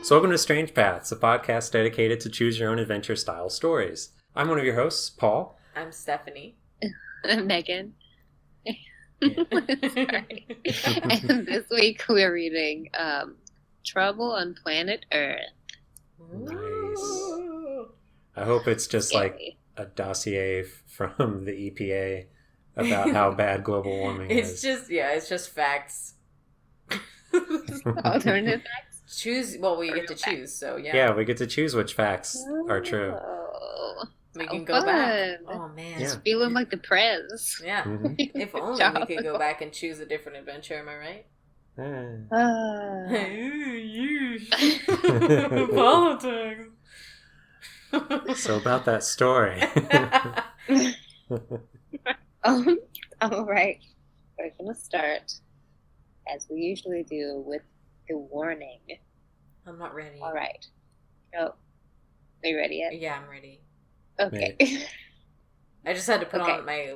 So welcome to Strange Paths, a podcast dedicated to choose your own adventure style stories. I'm one of your hosts, Paul. I'm Stephanie. I'm Megan. Sorry. And this week we're reading Trouble on Planet Earth. Nice. I hope it's just like a dossier from the EPA about how bad global warming is. It's just facts. Alternative facts? We get to choose, so yeah. Yeah, we get to choose which facts are true. We can go back. Oh, man. Just feeling like the Prez. Yeah. Mm-hmm. If only we could go back and choose a different adventure, am I right? Politics. So about that story. All right. We're going to start, as we usually do, with the warning. I'm not ready. All right. Oh, are you ready yet? Yeah, I'm ready. Okay. I just had to put on my,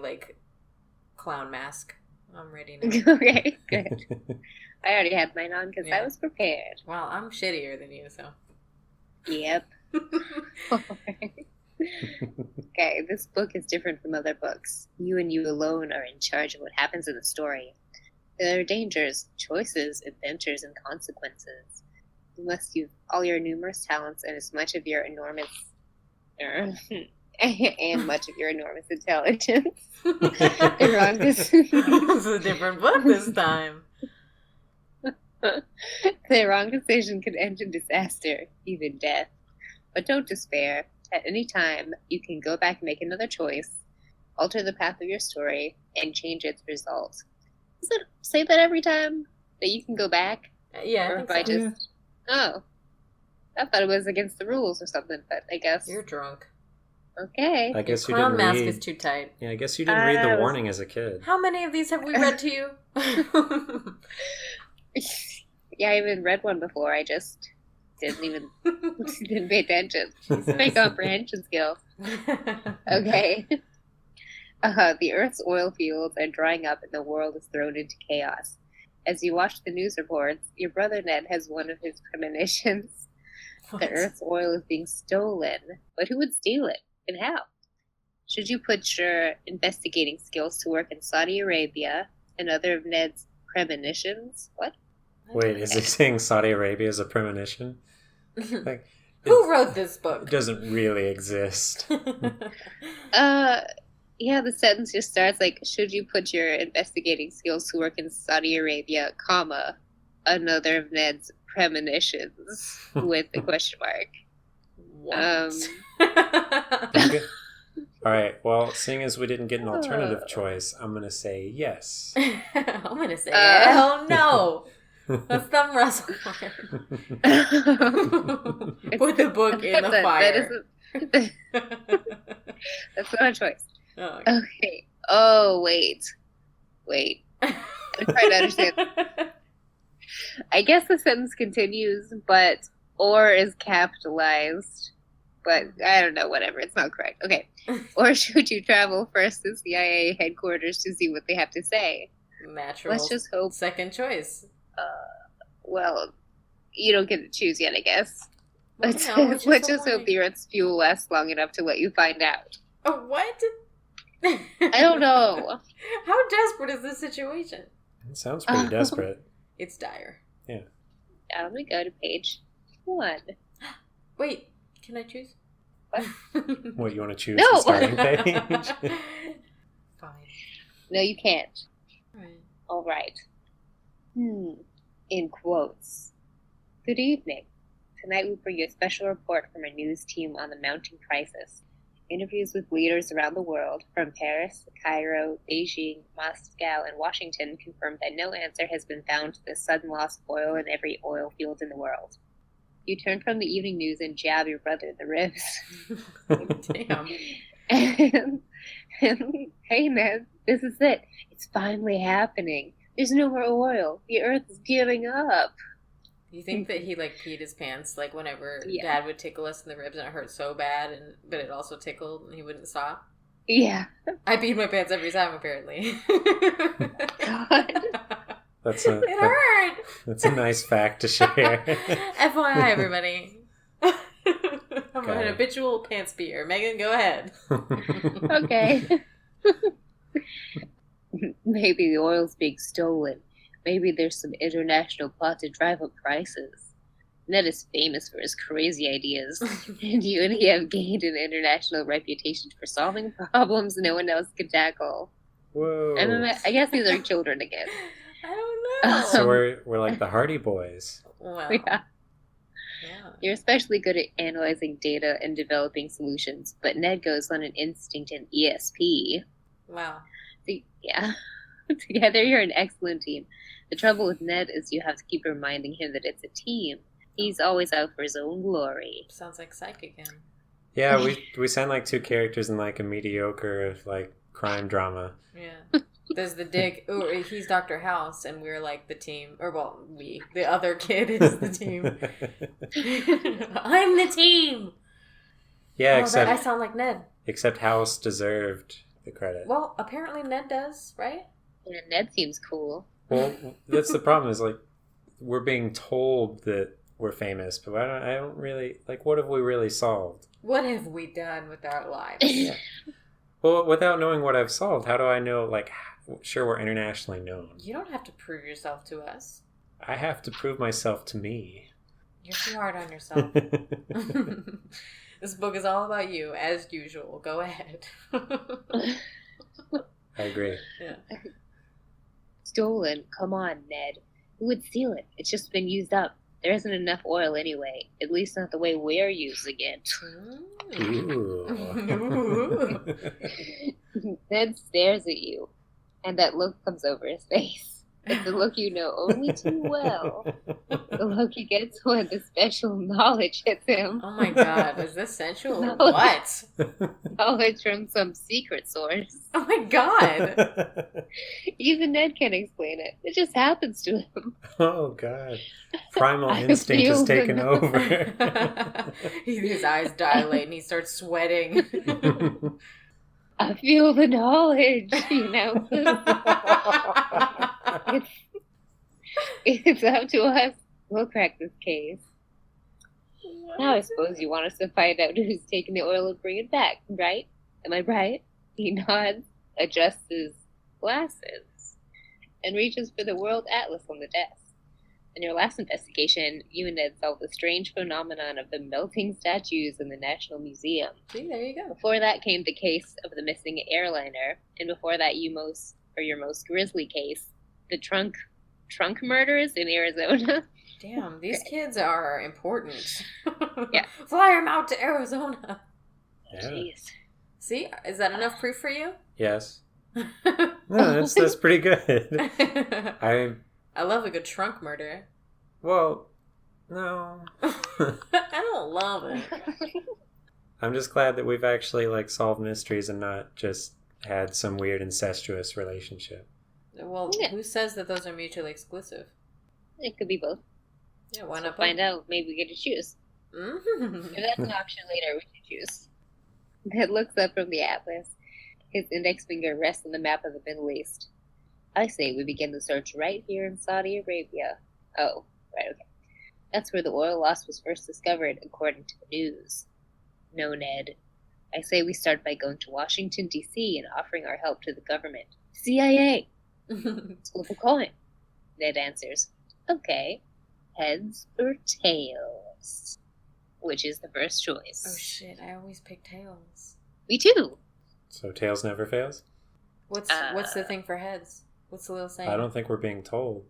clown mask. I'm ready now. Okay, good. I already had mine on because I was prepared. Well, I'm shittier than you, so. Yep. Okay, this book is different from other books. You and you alone are in charge of what happens in the story. There are dangers, choices, adventures, and consequences. You must use all your numerous talents and as much of your enormous and much of your enormous intelligence. This is a different book this time. The wrong decision could end in disaster, even death. But don't despair. At any time, you can go back and make another choice, alter the path of your story, and change its result. Does it say that every time? That you can go back? Yeah, or if I just... Oh. I thought it was against the rules or something, but I guess... You're drunk. Okay. I guess your you didn't clown mask read... is too tight. Yeah, I guess you didn't read the warning as a kid. How many of these have we read to you? Yeah, I even read one before. I just didn't pay attention. My comprehension skills. Okay. The Earth's oil fields are drying up and the world is thrown into chaos. As you watch the news reports, your brother Ned has one of his premonitions. What? The Earth's oil is being stolen. But who would steal it? And how? Should you put your investigating skills to work in Saudi Arabia, another of Ned's premonitions? What? Wait, is he saying Saudi Arabia is a premonition? Who wrote this book? It doesn't really exist. Yeah, the sentence just starts should you put your investigating skills to work in Saudi Arabia, comma, another of Ned's premonitions, with a question mark. What? Okay. All right, well, seeing as we didn't get an alternative choice, I'm going to say yes. I'm going to say hell no. Let's thumb wrestle. Put the book in the fire. That's not a choice. Oh, okay. Oh, wait. I'm trying to understand. I guess the sentence continues, but or is capitalized. But I don't know, whatever. It's not correct. Okay. Or should you travel first to CIA headquarters to see what they have to say? Natural. Let's just hope. Second choice. Well, you don't get to choose yet, I guess. Let's just hope the Earth's fuel lasts long enough to let you find out. Oh, what? I don't know. How desperate is this situation? It sounds pretty desperate. It's dire. Yeah. I'm going to go to page 1. Wait, can I choose? What, you want to choose No. the starting page? Fine. No, you can't. Right. All right. In quotes. Good evening. Tonight we bring you a special report from our news team on the mounting crisis. Interviews with leaders around the world, from Paris, Cairo, Beijing, Moscow, and Washington, confirm that no answer has been found to the sudden loss of oil in every oil field in the world. You turn from the evening news and jab your brother in the ribs. Damn. and, hey, Ned, this is it. It's finally happening. There's no more oil. The Earth is giving up. Do you think that he peed his pants whenever Dad would tickle us in the ribs and it hurt so bad, but it also tickled and he wouldn't stop? Yeah. I peed my pants every time apparently. God. It hurt! That's a nice fact to share. FYI, everybody. I'm an habitual pants peer. Megan, go ahead. Okay. Maybe the oil's being stolen. Maybe there's some international plot to drive up prices. Ned is famous for his crazy ideas, and you and he have gained an international reputation for solving problems no one else can tackle. Whoa. I guess these are children again. I don't know. So we're like the Hardy Boys. Well, Yeah. You're especially good at analyzing data and developing solutions, but Ned goes on an instinct and ESP. Wow. Yeah. Together you're an excellent team. The trouble with Ned is you have to keep reminding him that it's a team. He's always out for his own glory. Sounds like Psych again. Yeah, we sound like two characters in like a mediocre like crime drama. Yeah. There's the dig. Oh, he's Dr. House, and we're like the team. Or, well, the other kid is the team. I'm the team! Yeah, except... I sound like Ned. Except House deserved the credit. Well, apparently Ned does, right? Yeah, Ned seems cool. Well, that's the problem is, like, we're being told that we're famous, but I don't really... Like, what have we really solved? What have we done with our lives? Yeah. Well, without knowing what I've solved, how do I know, like... Sure, we're internationally known. You don't have to prove yourself to us. I have to prove myself to me. You're too hard on yourself. This book is all about you, as usual. Go ahead. I agree. Yeah. Stolen? Come on, Ned. Who would steal it? It's just been used up. There isn't enough oil anyway. At least not the way we're using it. Ooh. Ned stares at you, and that look comes over his face. It's the look you know only too well. The look he gets when the special knowledge hits him. Oh my god, is this sensual or what? Knowledge from some secret source. Oh my god. Even Ned can't explain it. It just happens to him. Oh god. Primal instinct is taken over. His eyes dilate and he starts sweating. I feel the knowledge, you know. It's up to us. We'll crack this case. Now I suppose you want us to find out who's taking the oil and bring it back, right? Am I right? He nods, adjusts his glasses, and reaches for the World Atlas on the desk. In your last investigation, you and Ned solved the strange phenomenon of the melting statues in the National Museum. See, there you go. Before that came the case of the missing airliner, and before that your most grisly case, the trunk murders in Arizona. Damn, these kids are important. Yeah. Fly them out to Arizona. Yeah. Jeez. See, is that enough proof for you? Yes. No, that's pretty good. I love a good trunk murder. Well, no. I don't love it. I'm just glad that we've actually like solved mysteries and not just had some weird incestuous relationship. Well, yeah. Who says that those are mutually exclusive? It could be both. Yeah, why not? We'll find out. Maybe we get to choose. Mm-hmm. If that's an option later, we should choose. Ned looks up from the atlas. His index finger rests on the map of the Middle East. I say we begin the search right here in Saudi Arabia. Oh, right, okay. That's where the oil loss was first discovered, according to the news. No, Ned. I say we start by going to Washington, D.C. and offering our help to the government. CIA! Flip a coin. Ned answers, okay. Heads or tails? Which is the first choice? Oh shit, I always pick tails. Me too! So tails never fails? What's the thing for heads? What's the little saying? I don't think we're being told.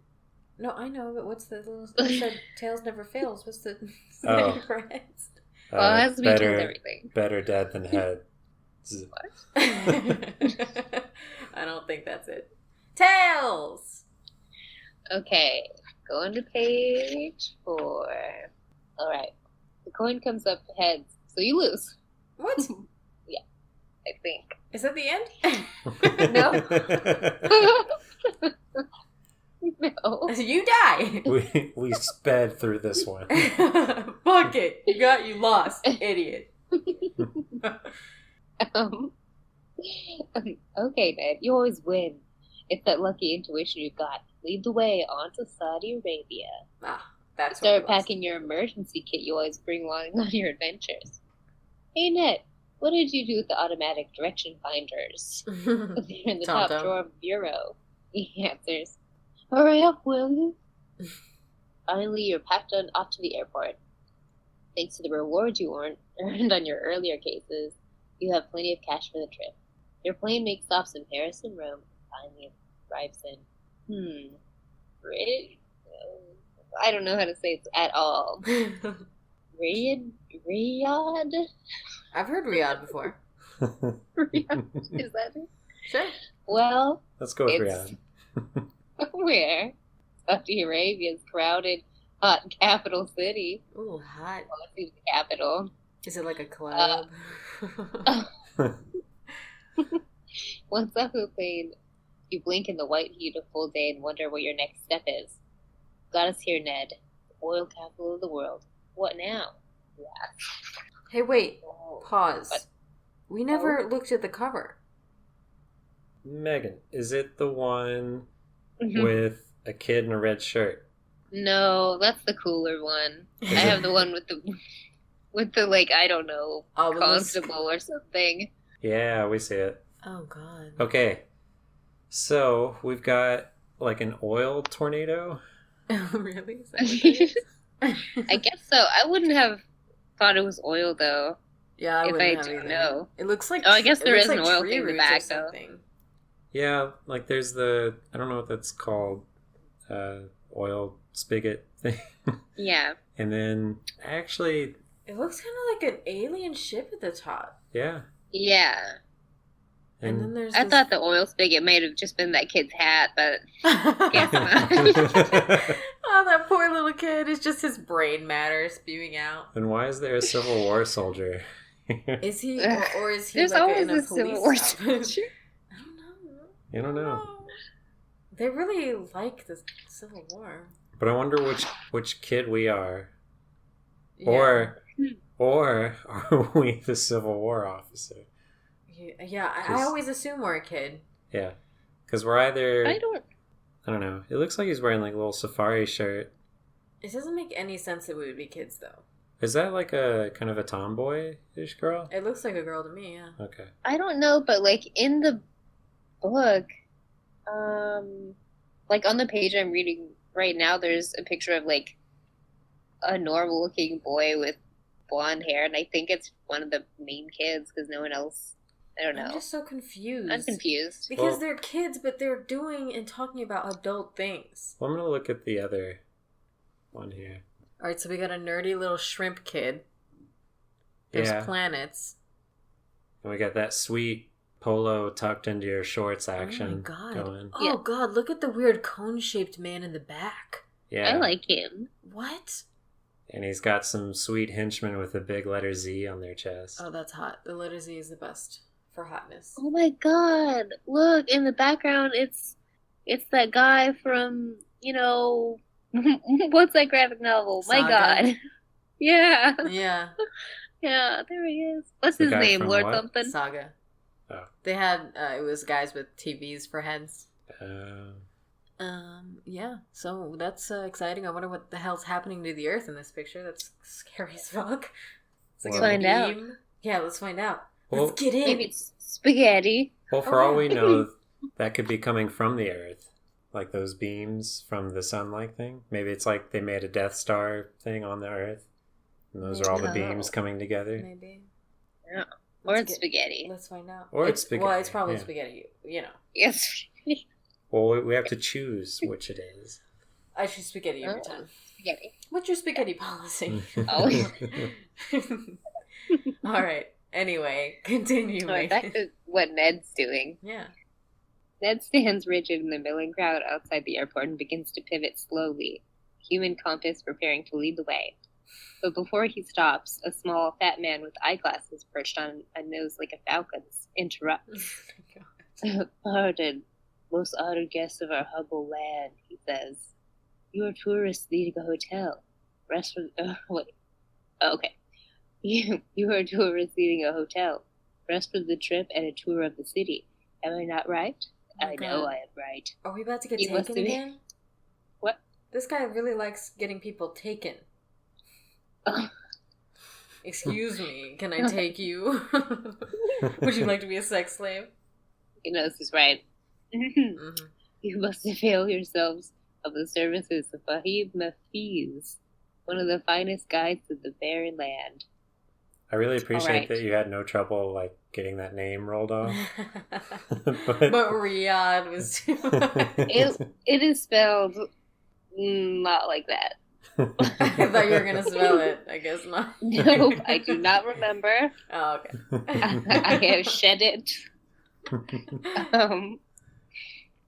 No, I know, but what's the little... You said tails never fails. What's the saying for heads? Well, it has to be told everything. Better dead than head. What? I don't think that's it. Tails! Okay, going to page 4. Alright, the coin comes up heads, so you lose. What? Yeah, I think. Is that the end? No. No. You die. We sped through this one. Fuck it. You lost, idiot. Okay, Ned, you always win. It's that lucky intuition you've got. Lead the way on to Saudi Arabia. Ah, that's Start packing your emergency kit you always bring along on your adventures. Hey, Ned, what did you do with the automatic direction finders? They're in the top drawer of the bureau. He answers, hurry up, will you? Finally, you're packed off to the airport. Thanks to the rewards you earned on your earlier cases, you have plenty of cash for the trip. Your plane makes stops in Paris and Rome. Finally arrives in, I don't know how to say it at all. Riyadh? I've heard Riyadh before. Riyadh? Is that it? Sure. Well, let's go with Riyadh. Where? Saudi Arabia's crowded, hot capital city. Ooh, hot. Well, let's see the capital. Is it like a club? Once off the plane, you blink in the white heat of full day and wonder what your next step is. Got us here, Ned. The oil capital of the world. What now? You ask. Hey, wait. Pause. What? We never looked at the cover. Megan, is it the one with a kid in a red shirt? No, that's the cooler one. I have the one with the like, I don't know, constable or something. Yeah, we see it. Oh, God. Okay. So, we've got like an oil tornado. Oh, really? Is that what that is? I guess so. I wouldn't have thought it was oil, though. Yeah, if I didn't know. It looks like... Oh, I guess there is like an oil thing in the back, though. Yeah, like there's I don't know what that's called, oil spigot thing. Yeah. And then, actually... It looks kind of like an alien ship at the top. Yeah. Yeah. And then there's I thought the oil spigot might have just been that kid's hat, but guess not. Oh, that poor little kid. It's just his brain matter spewing out. Then why is there a Civil War soldier? Is he, or is he There's like always in a a Civil War soldier. I don't know. You don't know. They really like the Civil War. But I wonder which kid we are. Yeah. Or are we the Civil War officer? Yeah, I always assume we're a kid. Yeah, because we're either... I don't know. It looks like he's wearing like a little safari shirt. It doesn't make any sense that we would be kids, though. Is that like a kind of a tomboy-ish girl? It looks like a girl to me, yeah. Okay. I don't know, but like in the book, like on the page I'm reading right now, there's a picture of like a normal-looking boy with blonde hair, and I think it's one of the main kids because no one else... I don't know. I'm just so confused. I'm confused. Because they're kids, but they're doing and talking about adult things. Well, I'm going to look at the other one here. Alright, so we got a nerdy little shrimp kid. There's planets. And we got that sweet polo tucked into your shorts action. Oh my God. Going. Oh God, look at the weird cone-shaped man in the back. Yeah. I like him. What? And he's got some sweet henchmen with a big letter Z on their chest. Oh, that's hot. The letter Z is the best for hotness. Oh my God! Look in the background. It's that guy from what's that graphic novel? Saga? My God! Yeah. Yeah. Yeah. There he is. What's his name? Lord what? something. Saga. Oh. They had it was guys with TVs for heads. Yeah. So that's exciting. I wonder what the hell's happening to the Earth in this picture. That's scary as fuck. Let's find out. Yeah, let's find out. Well, let's get in. Maybe it's spaghetti. Well, for all we know, that could be coming from the Earth. Like those beams from the sun-like thing. Maybe it's like they made a Death Star thing on the Earth. And those are all the beams coming together. Maybe. Yeah. Or it's spaghetti. Let's find out. Or it's spaghetti. Well, it's probably spaghetti, Yes. Well, we have to choose which it is. I choose spaghetti every time. Spaghetti. What's your spaghetti policy? Oh. All right. Anyway, continue. All right, back to what Ned's doing. Yeah. Ned stands rigid in the milling crowd outside the airport and begins to pivot slowly, human compass preparing to lead the way. But before he stops, a small, fat man with eyeglasses perched on a nose like a falcon's interrupts. Oh, pardon, most honored guests of our humble land, he says. You are tourists needing a hotel. Rest from... wait. Oh, okay. You are tourists needing a hotel. Rest from the trip and a tour of the city. Am I not right? Oh I God. know I am right. Are we about to get You must taken be. again? What? This guy really likes getting people taken. Excuse me, can I take you? Would you like to be a sex slave? You know, this is right. Mm-hmm. You must avail yourselves of the services of Fahim Mafiz, one of the finest guides of the barren land. I really appreciate right. that you had no trouble like getting that name rolled off. but Riyadh was too much. It is spelled not like that. I thought you were going to spell it. I guess not. Nope, I do not remember. Oh, okay. I have shed it.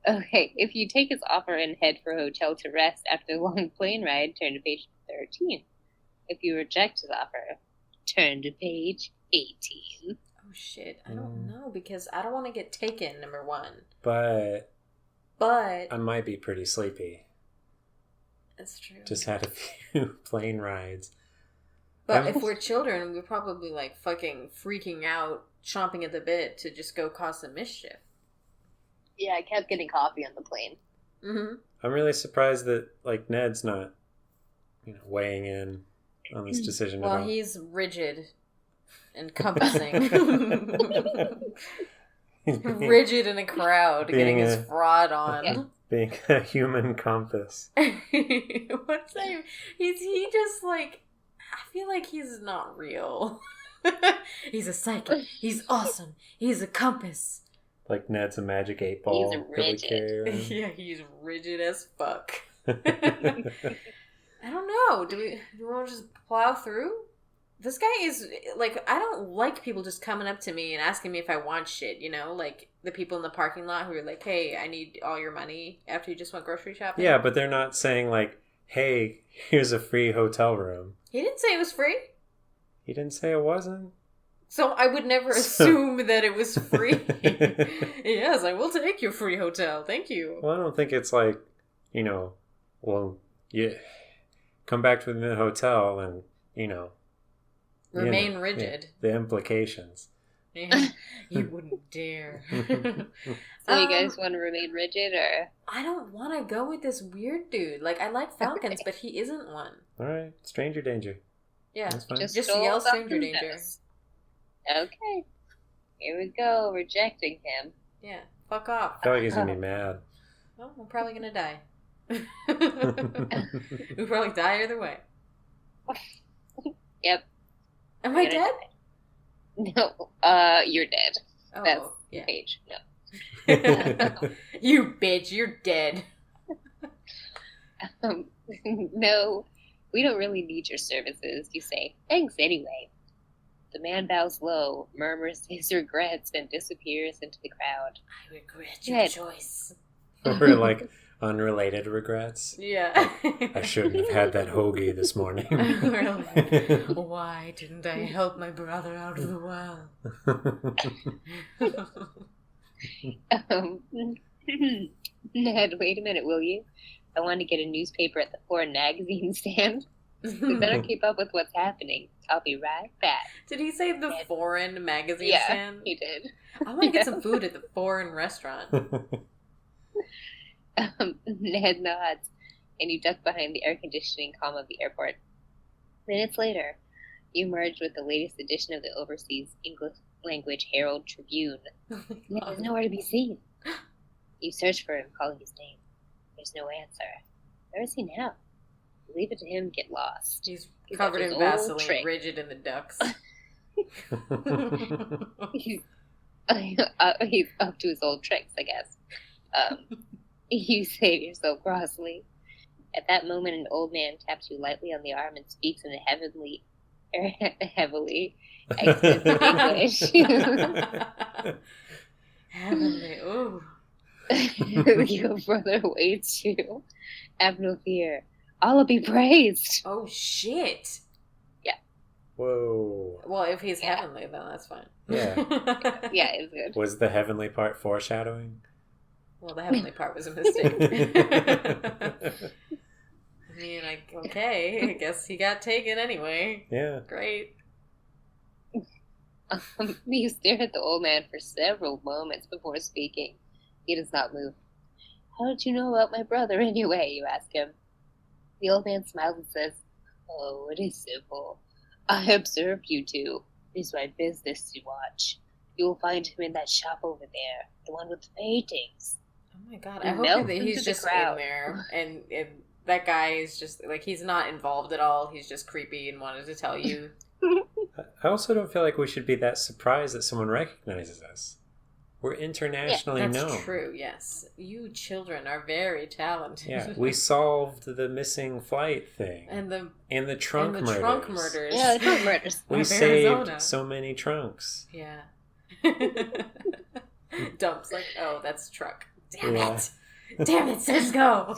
Okay, if you take his offer and head for a hotel to rest after the long plane ride, turn to page 13. If you reject his offer, turn to page 18. Oh, shit. I don't know, because I don't want to get taken, number one. But I might be pretty sleepy. That's true. Just had a few plane rides. But if we're children, we're probably like fucking freaking out, chomping at the bit to just go cause some mischief. Yeah, I kept getting coffee on the plane. Mm-hmm. I'm really surprised that like Ned's not, weighing in on this decision at all. Well, he's rigid and compassing. Rigid in a crowd, getting his fraud on. Yeah. Being a human compass. What's that? He just like, I feel like he's not real. He's a psychic. He's awesome. He's a compass. Like Ned's a magic 8-ball. He's rigid. Yeah, he's rigid as fuck. I don't know. Do we want to just plow through? This guy is, like, I don't like people just coming up to me and asking me if I want shit, Like, the people in the parking lot who are like, hey, I need all your money after you just went grocery shopping. Yeah, but they're not saying, like, hey, here's a free hotel room. He didn't say it was free. He didn't say it wasn't. So I would never assume that it was free. Yes, I will take your free hotel. Thank you. Well, I don't think it's like, you come back to the hotel and, Remain rigid. The implications. Yeah, you wouldn't dare. So you guys want to remain rigid, or? I don't want to go with this weird dude. Like, I like Falcons, but he isn't one. All right, stranger danger. Yeah, that's fine. Just yell stranger danger. Okay, here we go, rejecting him. Yeah, fuck off. I feel like he's gonna be mad. Well, we're probably gonna die. We'll probably die either way. Yep. Am I dead? No, you're dead. Oh, that's the yeah. page. No. You bitch, you're dead. No, we don't really need your services. You say, thanks anyway. The man bows low, murmurs his regrets, and disappears into the crowd. I regret your choice. Or like unrelated regrets. Yeah. I shouldn't have had that hoagie this morning. We're like, why didn't I help my brother out of the well? Ned, wait a minute, will you? I want to get a newspaper at the foreign magazine stand. We better keep up with what's happening. I'll be right back. Did he say the foreign magazine stand? Yeah, he did. I want to get some food at the foreign restaurant. Ned nods, and you duck behind the air conditioning calm of the airport. Minutes later, you merge with the latest edition of the Overseas English Language Herald Tribune. Ned is nowhere to be seen. You search for him, calling his name. There's no answer. Where is he now? You leave it to him, get lost. He's covered in Vaseline, rigid in the ducks. He's up to his old tricks, I guess. You say to yourself crossly. At that moment, an old man taps you lightly on the arm and speaks in a heavily accent English. Heavenly, ooh. Your brother waits you. Have no fear. Allah be praised. Oh, shit. Yeah. Whoa. Well, if he's heavenly, then that's fine. Yeah. Yeah, it's good. Was the heavenly part foreshadowing? Well, the heavenly part was a mistake. I mean, okay, I guess he got taken anyway. Yeah. Great. You stare at the old man for several moments before speaking. He does not move. How did you know about my brother anyway? You ask him. The old man smiles and says, Oh, it is simple. I observed you two. It is my business to watch. You will find him in that shop over there, the one with the paintings. Oh my god, I hope that he's just in there and that guy is just, like, he's not involved at all. He's just creepy and wanted to tell you. I also don't feel like we should be that surprised that someone recognizes us. We're internationally known. That's true, yes. You children are very talented. Yeah, we solved the missing flight thing. And the trunk murders. Trunk murders. Yeah, the trunk murders. We saved so many trunks. Yeah. Dump's like, oh, that's truck. Damn it. Damn it, says go.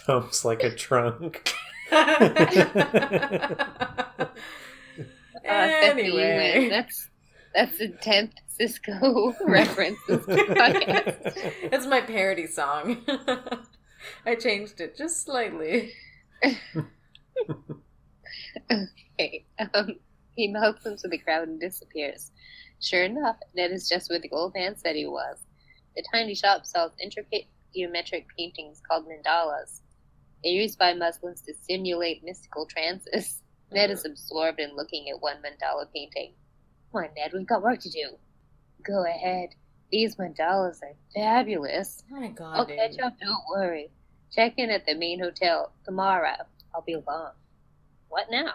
Dump's like a trunk. Anyway. That's the 10th Cisco reference. It's my parody song. I changed it just slightly. Okay. He melts into the crowd and disappears. Sure enough, Ned is just where the old man said he was. The tiny shop sells intricate geometric paintings called mandalas. They're used by Muslims to simulate mystical trances. Ned is absorbed in looking at one mandala painting. Come on, Ned, we've got work to do. Go ahead. These mandalas are fabulous. Oh my god, I'll catch up, don't worry. Check in at the main hotel tomorrow. I'll be along. What now?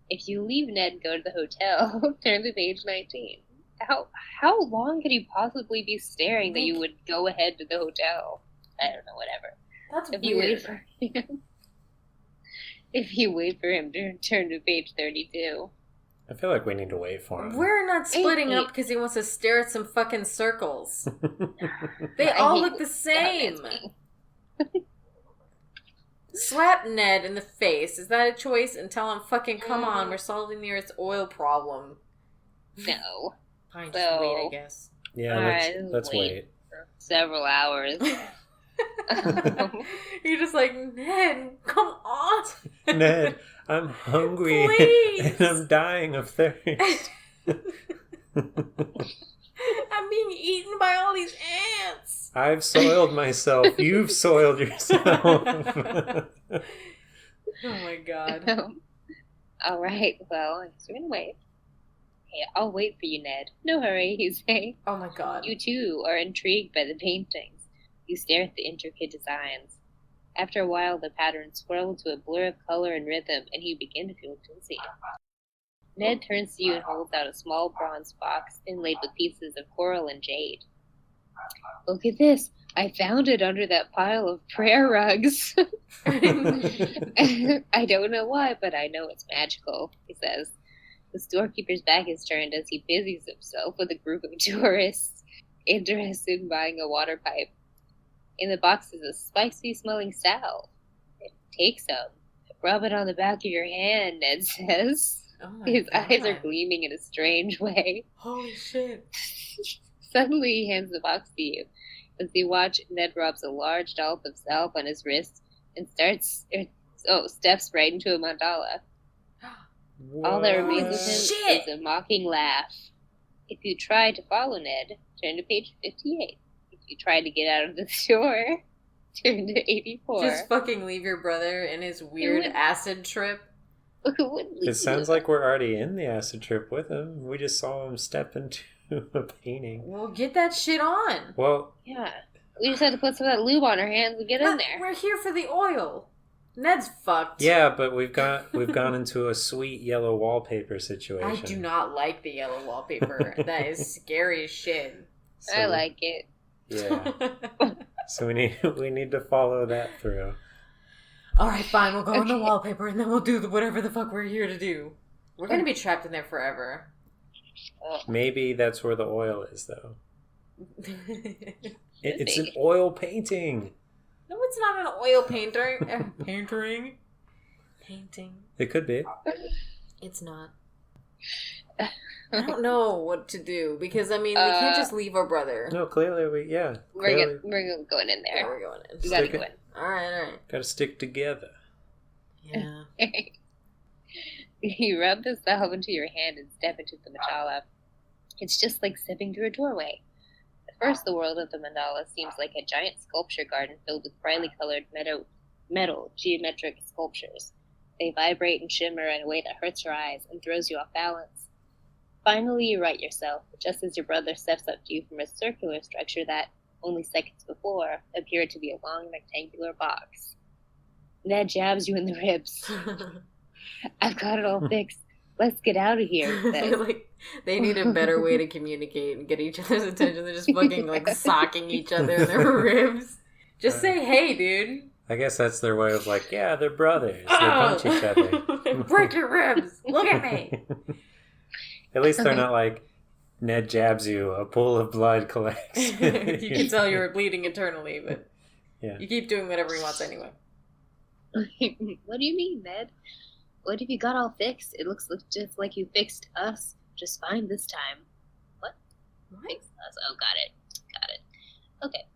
If you leave Ned and go to the hotel, turn to page 19. How long could you possibly be staring that you would go ahead to the hotel? I don't know, whatever. That's if weird. You wait for him, if you wait for him to turn to page 32. I feel like we need to wait for him. We're not splitting up because he wants to stare at some fucking circles. They all look the same. Slap Ned in the face. Is that a choice? And tell him, fucking come on, we're solving the Earth's oil problem. No. Fine, just wait, I guess. Yeah, let's wait. For several hours. You're just like, Ned, come on. Ned, I'm hungry. Please. And I'm dying of thirst. I'm being eaten by all these ants. I've soiled myself. You've soiled yourself. Oh my god. All right, well, I guess we're gonna wait. Hey, I'll wait for you, Ned. No hurry, he's saying. Oh my god. You too are intrigued by the paintings. You stare at the intricate designs. After a while, the patterns swirl into a blur of color and rhythm, and you begin to feel dizzy. Ned turns to you and holds out a small bronze box inlaid with pieces of coral and jade. Look at this. I found it under that pile of prayer rugs. I don't know why, but I know it's magical, he says. The storekeeper's back is turned as he busies himself with a group of tourists interested in buying a water pipe. In the box is a spicy-smelling salve. Take some. Rub it on the back of your hand, Ned says. Oh His God. eyes are gleaming in a strange way. Holy shit. Suddenly he hands the box to you. As you watch, Ned rubs a large dollop of salve on his wrist and steps right into a mandala. What? All that remains of him Shit. is a mocking laugh. If you try to follow Ned, turn to page 58. If you try to get out of the store, turn to 84. Just fucking leave your brother in his weird acid trip. It sounds like we're already in the acid trip with him. We just saw him step into a painting. Well, get that shit on. Well, yeah. We just had to put some of that lube on our hands and get in there. We're here for the oil. Ned's fucked. yeah, but we've gone into a sweet yellow wallpaper situation. I do not like the yellow wallpaper. That is scary as shit. So, I like it. Yeah. So we need to follow that through. Alright, fine, we'll go on the wallpaper and then we'll do whatever the fuck we're here to do. We're gonna be trapped in there forever. Maybe that's where the oil is, though. It's an oil painting. No, it's not an oil painter. Painting. It could be. It's not. I don't know what to do because we can't just leave our brother. No, clearly We're going in there. Yeah, we're going in. We gotta go in. All right. Gotta stick together. Yeah. You rub the salve into your hand and step into the mandala. It's just like stepping through a doorway. At first, the world of the mandala seems like a giant sculpture garden filled with brightly colored metal geometric sculptures. They vibrate and shimmer in a way that hurts your eyes and throws you off balance. Finally, you right yourself, just as your brother steps up to you from a circular structure that, only seconds before, appeared to be a long rectangular box. Ned jabs you in the ribs. I've got it all fixed. Let's get out of here. Like, they need a better way to communicate and get each other's attention. They're just fucking like socking each other in their ribs. Just say, hey, dude. I guess that's their way of like, yeah, they're brothers. They punch each other. Break your ribs. Look at me. At least they're not like, Ned jabs you, a pool of blood collects. You can tell you were bleeding internally, but yeah. You keep doing whatever he wants anyway. What do you mean, Ned? What have you got all fixed? It looks just like you fixed us just fine this time. What? Fixed us? Oh, got it. Okay.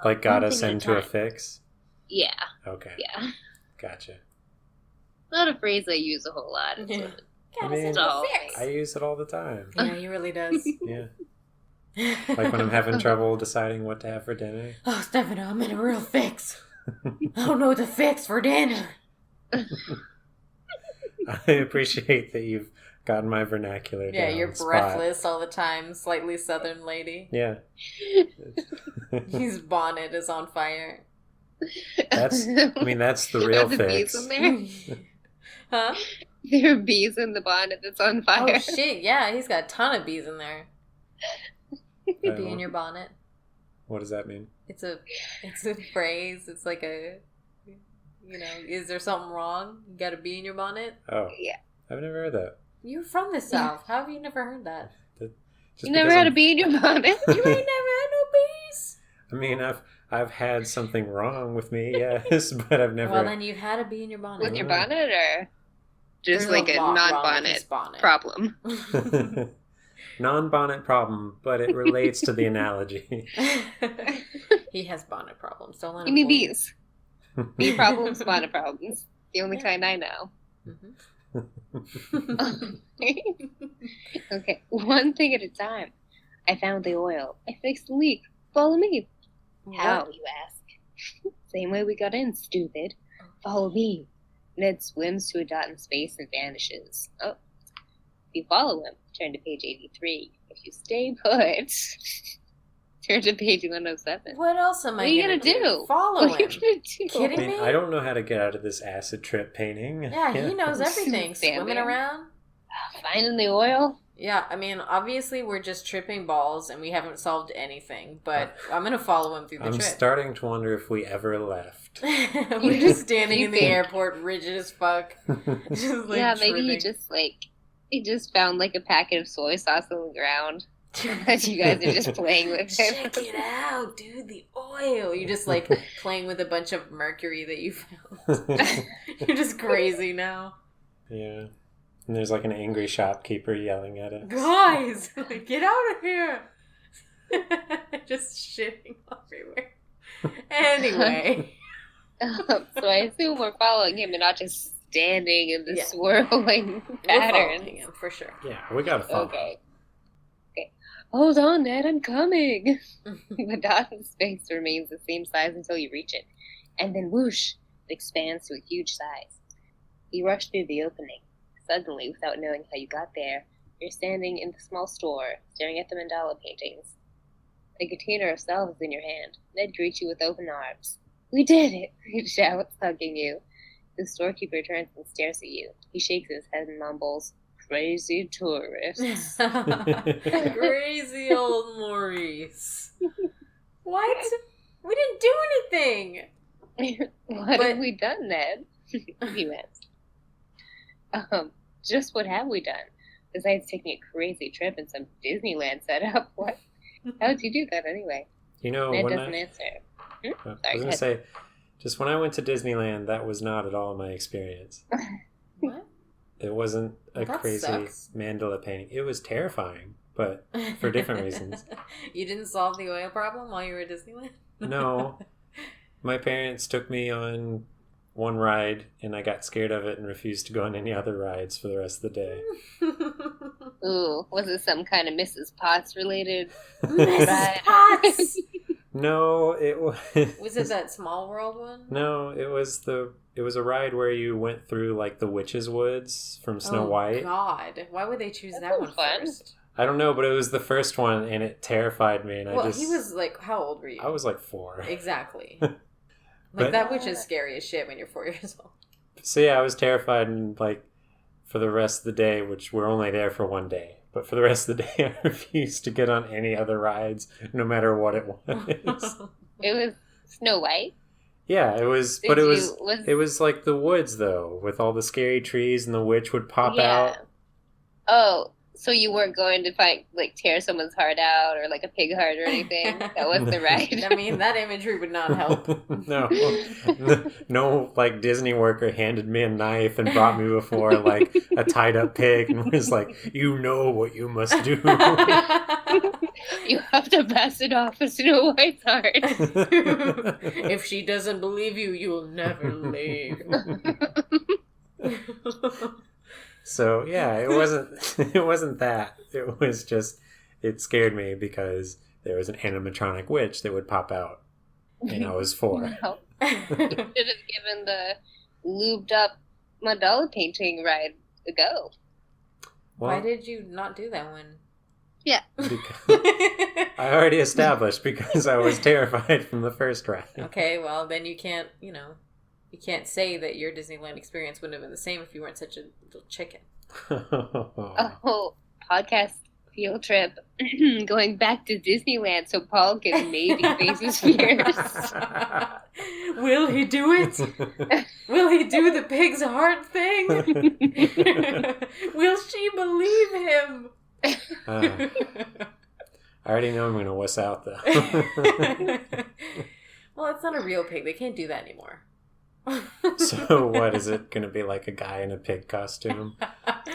Like got us into a fix? Yeah. Okay. Yeah. Gotcha. Not a phrase I use a whole lot. Yeah. I mean, I use it all the time. Yeah, he really does. Yeah. Like when I'm having trouble deciding what to have for dinner. Oh, Stefano, I'm in a real fix. I don't know what to fix for dinner. I appreciate that you've gotten my vernacular down. Yeah, you're breathless all the time, slightly southern lady. Yeah. His bonnet is on fire. That's the real fix. Bees in there? Huh? There are bees in the bonnet that's on fire. Oh shit, yeah, he's got a ton of bees in there. Bee in your bonnet. What does that mean? It's a phrase. It's like a, is there something wrong? You got a bee in your bonnet? Oh. Yeah. I've never heard that. You're from the South. How have you never heard that? You never had a bee in your bonnet? You ain't never had no bees? I mean, I've had something wrong with me, yes, but I've never... Well, then you've had a bee in your bonnet. With your bonnet, or just There's like a non-bonnet problem? Non-bonnet problem, but it relates to the analogy. He has bonnet problems. Don't let him. You mean bees? Bee problems, bonnet problems. The only kind I know. Mm-hmm. Okay, one thing at a time. I found the oil. I fixed the leak. Follow me. How, you ask? Same way we got in, stupid. Follow me. Ned swims to a dot in space and vanishes. Oh. If you follow him, turn to page 83. If you stay put, turn to page 107. What else am I going to do? Follow what him. Are you going to do? Kidding me? I don't know how to get out of this acid trip painting. Yeah, he knows everything. Swimming around. Finding the oil? Yeah, I mean, obviously we're just tripping balls and we haven't solved anything, but I'm going to follow him through the trip. I'm starting to wonder if we ever left. We're just standing in the airport, rigid as fuck. Just, like, yeah, maybe tripping. he just found like a packet of soy sauce on the ground. That you guys are just playing with it. Check it out, dude, the oil. You're just like playing with a bunch of mercury that you found. You're just crazy now. Yeah. And there's like an angry shopkeeper yelling at us. Guys, get out of here. Just shitting everywhere. Anyway. So I assume we're following him and not just standing in the swirling pattern. We're him for sure. Yeah, we gotta follow. Okay. Hold on, Ned, I'm coming. The dot in space remains the same size until you reach it. And then whoosh, it expands to a huge size. You rush through the opening. Suddenly, without knowing how you got there, you're standing in the small store, staring at the mandala paintings. A container of salve is in your hand. Ned greets you with open arms. We did it! He shouts, hugging you. The storekeeper turns and stares at you. He shakes his head and mumbles, "Crazy tourists." Crazy old Maurice. What? We didn't do anything! What have we done, Ned? He asked. Just what have we done? Besides taking a crazy trip in some Disneyland setup, what? How'd you do that anyway? You know, Ned when doesn't answer. I was going to say, just when I went to Disneyland, that was not at all my experience. What? It wasn't a That crazy sucks. mandala painting. It was terrifying, but for different reasons. You didn't solve the oil problem while you were at Disneyland? No. My parents took me on one ride, and I got scared of it and refused to go on any other rides for the rest of the day. Ooh, was it some kind of Mrs. Potts related? Mrs. Potts! No, it was. Was it that Small World one? No, it was a ride where you went through like the witch's woods from Snow White. God, why would they choose that one fun. first? I don't know, but it was the first one, and it terrified me. And he was like, how old were you? I was like 4. Exactly. But- that witch is scary as shit when you're 4 years old. So yeah, I was terrified, and like for the rest of the day, which we're only there for one day, but for the rest of the day, I refused to get on any other rides, no matter what it was. It was Snow White? Yeah, it was, but it was like the woods though, with all the scary trees, and the witch would pop out. Oh, so you weren't going to tear someone's heart out or like a pig heart or anything? That was the ride. I mean, that imagery would not help. No, like Disney worker handed me a knife and brought me before like a tied up pig and was like, "You know what you must do. You have to pass it off as Snow White's heart." If she doesn't believe you, you'll never leave. So yeah, it wasn't that. It was just, it scared me because there was an animatronic witch that would pop out, and I was 4. No. You should have given the lubed up mandala painting ride a go. Well, why did you not do that one? Yeah. I already established because I was terrified from the first ride. Okay, well then you can't say that your Disneyland experience wouldn't have been the same if you weren't such a little chicken. Oh, podcast field trip. Going back to Disneyland so Paul can maybe face his fears. Will he do it? Will he do the pig's heart thing? Will she believe him? I already know I'm going to wuss out though. Well, it's not a real pig. They can't do that anymore. So what, is it going to be like a guy in a pig costume?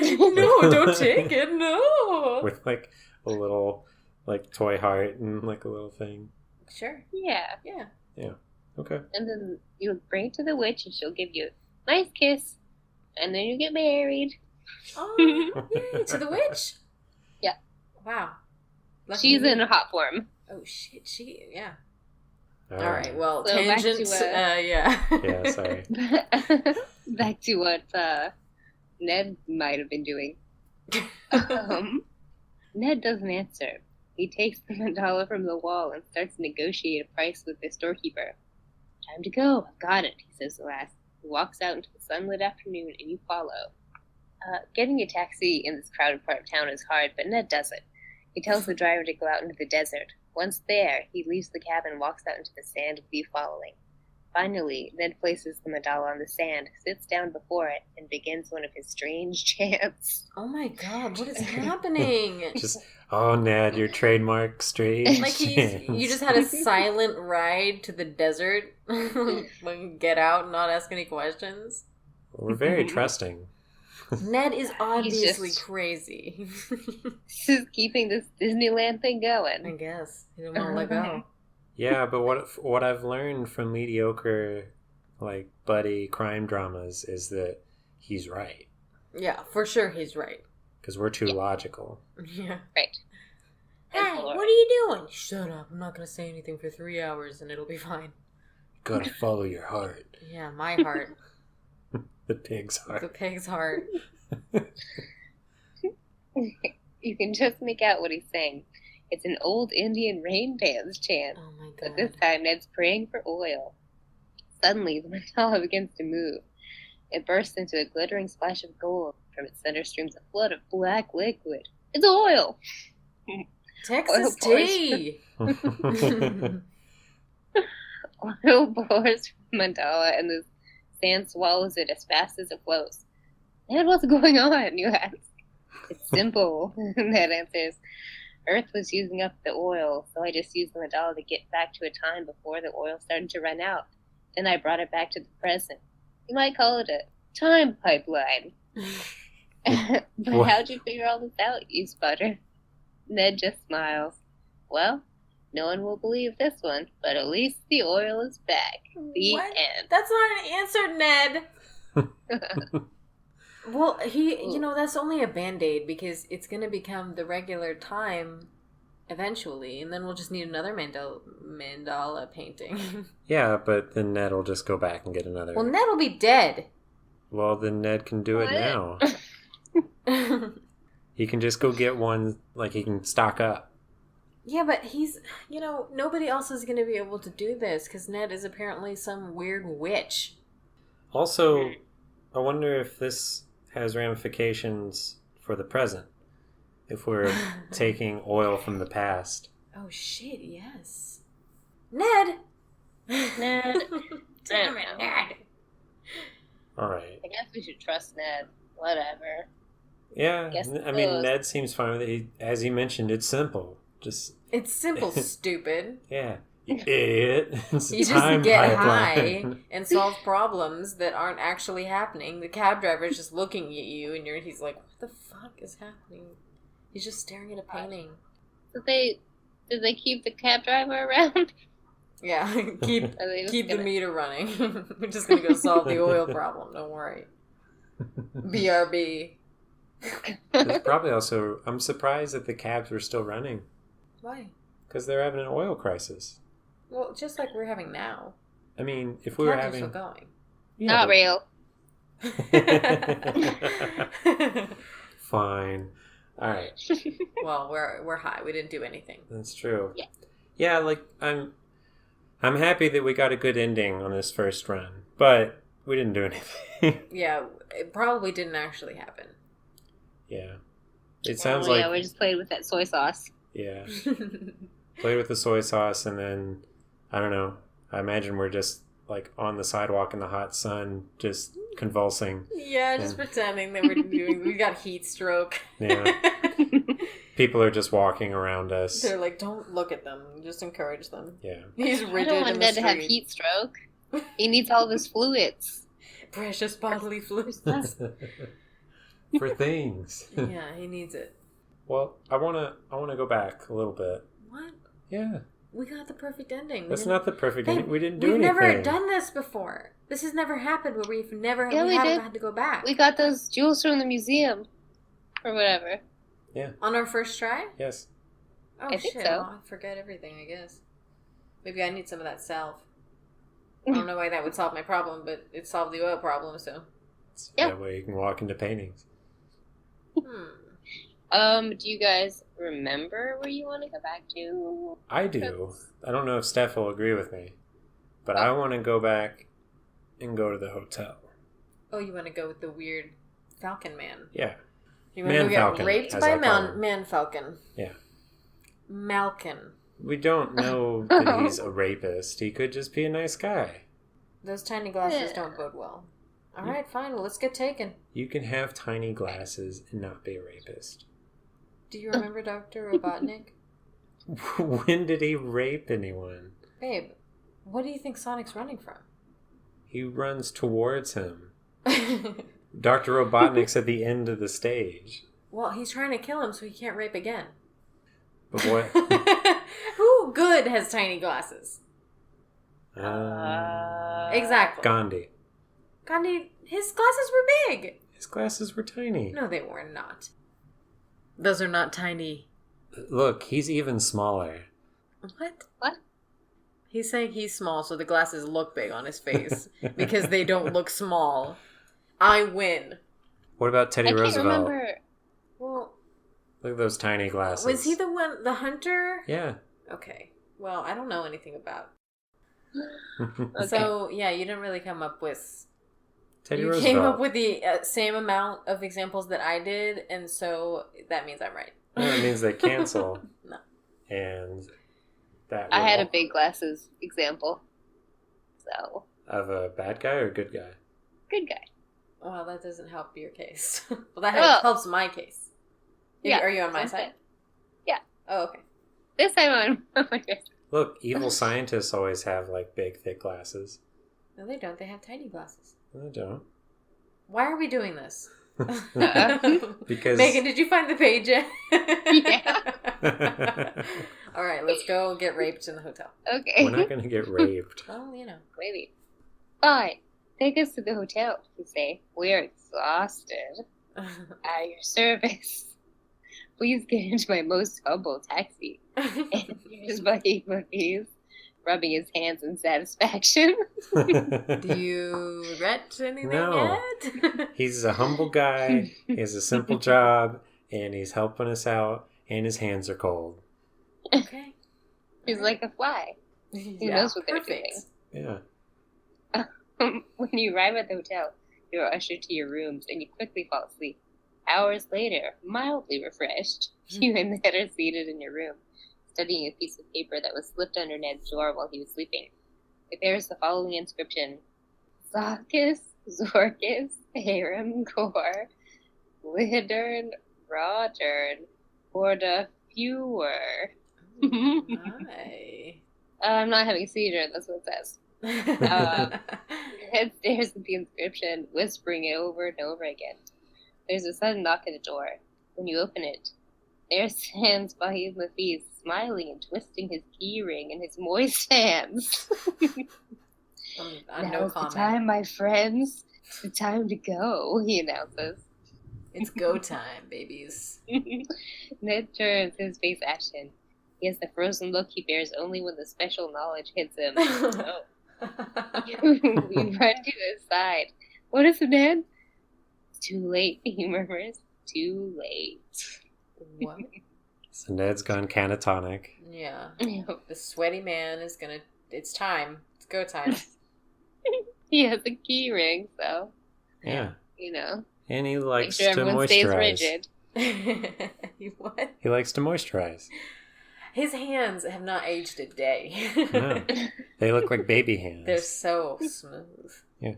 No, don't take it, no. With like a little like toy heart and like a little thing. Sure. Yeah. Okay. And then you bring it to the witch and she'll give you a nice kiss. And then you get married. Oh, yay, to the witch? Yeah. Wow. She's in hot form. Oh, shit, yeah. All right, well, So tangents, yeah. Yeah, sorry. Back to what Ned might have been doing. Ned doesn't answer. He takes the mandala from the wall and starts to negotiate a price with the storekeeper. "Time to go. I've got it," he says at last. He walks out into the sunlit afternoon, and you follow. Getting a taxi in this crowded part of town is hard, but Ned does it. He tells the driver to go out into the desert. Once there, he leaves the cab and walks out into the sand with you following. Finally, Ned places the mandala on the sand, sits down before it, and begins one of his strange chants. Oh my god, what is happening? Ned, your trademark strange. Like you just had a silent ride to the desert. Get out, not ask any questions. We're very trusting. Ned is obviously crazy. Just keeping this Disneyland thing going. I guess. He didn't want to let go. Yeah, but what I've learned from mediocre, like, buddy crime dramas is that he's right. Yeah, for sure he's right. Because we're too logical. Yeah. Right. Hey, what are you doing? Shut up. I'm not going to say anything for 3 hours and it'll be fine. Gotta follow your heart. Yeah, my heart. The pig's heart. The pig's heart. You can just make out what he's saying. It's an old Indian rain dance chant. Oh my god. But this time, Ned's praying for oil. Suddenly, the mandala begins to move. It bursts into a glittering splash of gold. From its center streams a flood of black liquid. It's oil! Texas tea! Oil pours from the mandala, and the sand swallows it as fast as it flows. Ned, what's going on? You ask. It's simple, Ned answers. Earth was using up the oil, so I just used the mandala to get back to a time before the oil started to run out. Then I brought it back to the present. You might call it a time pipeline. But how'd you figure all this out, you sputter? Ned just smiles. Well, no one will believe this one, but at least the oil is back. The end. That's not an answer, Ned. Well, that's only a Band-Aid because it's going to become the regular time eventually, and then we'll just need another mandala painting. Yeah, but then Ned will just go back and get another. Well, Ned will be dead. Well, then Ned can do it now. He can just go get one, like he can stock up. Yeah, but he's, nobody else is going to be able to do this because Ned is apparently some weird witch. Also, I wonder if this has ramifications for the present. If we're taking oil from the past. Oh, shit, yes. Ned! Ned. Damn it, Ned. All right. I guess we should trust Ned. Whatever. Yeah, I mean, Ned seems fine with it. As he mentioned, it's simple. It's simple, stupid. Yeah. You idiot. You just get high and solve problems that aren't actually happening. The cab driver's just looking at you, and he's like, what the fuck is happening? He's just staring at a painting. Did they keep the cab driver around? Yeah, keep the meter running. We're just gonna go solve the oil problem. Don't worry. BRB. It's probably also. I'm surprised that the cabs were still running. Why? Because they're having an oil crisis. Well, just like we're having now. I mean, if we were cabs having, are still going. Yeah, Not real. Fine. All right. Well, we're high. We didn't do anything. That's true. Yeah. Yeah, like I'm happy that we got a good ending on this first run, but we didn't do anything. Yeah, it probably didn't actually happen. Yeah. It sounds like... Yeah, we just played with that soy sauce. Yeah. Played with the soy sauce, and then, I don't know, I imagine we're just, like, on the sidewalk in the hot sun, just convulsing. Yeah, just pretending that we got heat stroke. Yeah. People are just walking around us. They're like, don't look at them. Just encourage them. Yeah. He's I rigid don't want in the Ned to have street. heat stroke. He needs all of his fluids. Precious bodily fluids. For things. Yeah, he needs it. Well, I wanna go back a little bit. What? Yeah. We got the perfect ending. That's not the perfect ending. We didn't do anything. We've never done this before. This has never happened where we haven't had to go back. We got those jewels from the museum. Or whatever. Yeah. On our first try? Yes. Oh, I think shit. so. Well, I forget everything, I guess. Maybe I need some of that salve. I don't know why that would solve my problem, but it solved the oil problem, so. Yeah. That way you can walk into paintings. Do you guys remember where you want to go back to? I do. I don't know if Steph will agree with me, but I want to go back and go to the hotel. Oh, you want to go with the weird Falcon Man? Yeah. You want to go get Falcon, raped as by I call him. Man Falcon? Yeah. Malkin. We don't know that he's a rapist. He could just be a nice guy. Those tiny glasses don't bode well. All right, fine. Well, let's get taken. You can have tiny glasses and not be a rapist. Do you remember Dr. Robotnik? When did he rape anyone? Babe, what do you think Sonic's running from? He runs towards him. Dr. Robotnik's at the end of the stage. Well, he's trying to kill him so he can't rape again. But what? Who good has tiny glasses? Exactly. Gandhi. Gandhi, his glasses were big. His glasses were tiny. No, they were not. Those are not tiny. Look, he's even smaller. What? He's saying he's small, so the glasses look big on his face because they don't look small. I win. What about Teddy Roosevelt? I can't remember. Well, look at those tiny glasses. Was he the hunter? Yeah. Okay. Well, I don't know anything about. Okay. So yeah, you didn't really come up with. Teddy You Roosevelt. came up with the same amount of examples that I did, and so that means I'm right. That means they cancel. No. And that. I had a will- big glasses example. So, Of a bad guy or a good guy? good guy. Well, that doesn't help your case. Well, that Well, helps my case. yeah, Are you on my sounds side? good. Yeah. Oh, okay. This time on my face. Look, evil scientists always have, like, big, thick glasses. No, they don't. They have tiny glasses. No, they don't. Why are we doing this? Because... Megan, did you find the page yet? Yeah. All right, let's go get raped in the hotel. Okay. We're not going to get raped. Well, you know. Maybe. Fine. Take us to the hotel, you say. We're exhausted. At your service. Please get into my most humble taxi. And here's Mahmoud, rubbing his hands in satisfaction. Do you regret anything yet? He's a humble guy. He has a simple job, and he's helping us out, and his hands are cold. Okay. He's like a fly. He knows what they're doing. Yeah. When you arrive at the hotel, you are ushered to your rooms, and you quickly fall asleep. Hours later, mildly refreshed, you and Ned are seated in your room, studying a piece of paper that was slipped under Ned's door while he was sleeping. It bears the following inscription: Zarkis, Zorkis, Harem, Kor, Lidern, Rodern, Borda, Fewer. Hi. I'm not having a seizure, that's what it says. Ned stares at the inscription, whispering it over and over again. There's a sudden knock at the door. When you open it, there stands Bahid Lafiz, smiling and twisting his key ring in his moist hands. No Now's the comment. time, my friends. It's the time to go, he announces. It's go time, babies. Ned turns, his face ashen. He has the frozen look he bears only when the special knowledge hits him. Oh. We run to his side. What is it, Ned? It's too late, he murmurs. Too late. What? So Ned's gone catatonic. Yeah. The sweaty man is gonna... It's time. It's go time. He has a key ring, so... Yeah. You know. And he likes Make sure to everyone stays moisturize. rigid. What? He likes to moisturize. His hands have not aged a day. No. They look like baby hands. They're so smooth. Yeah.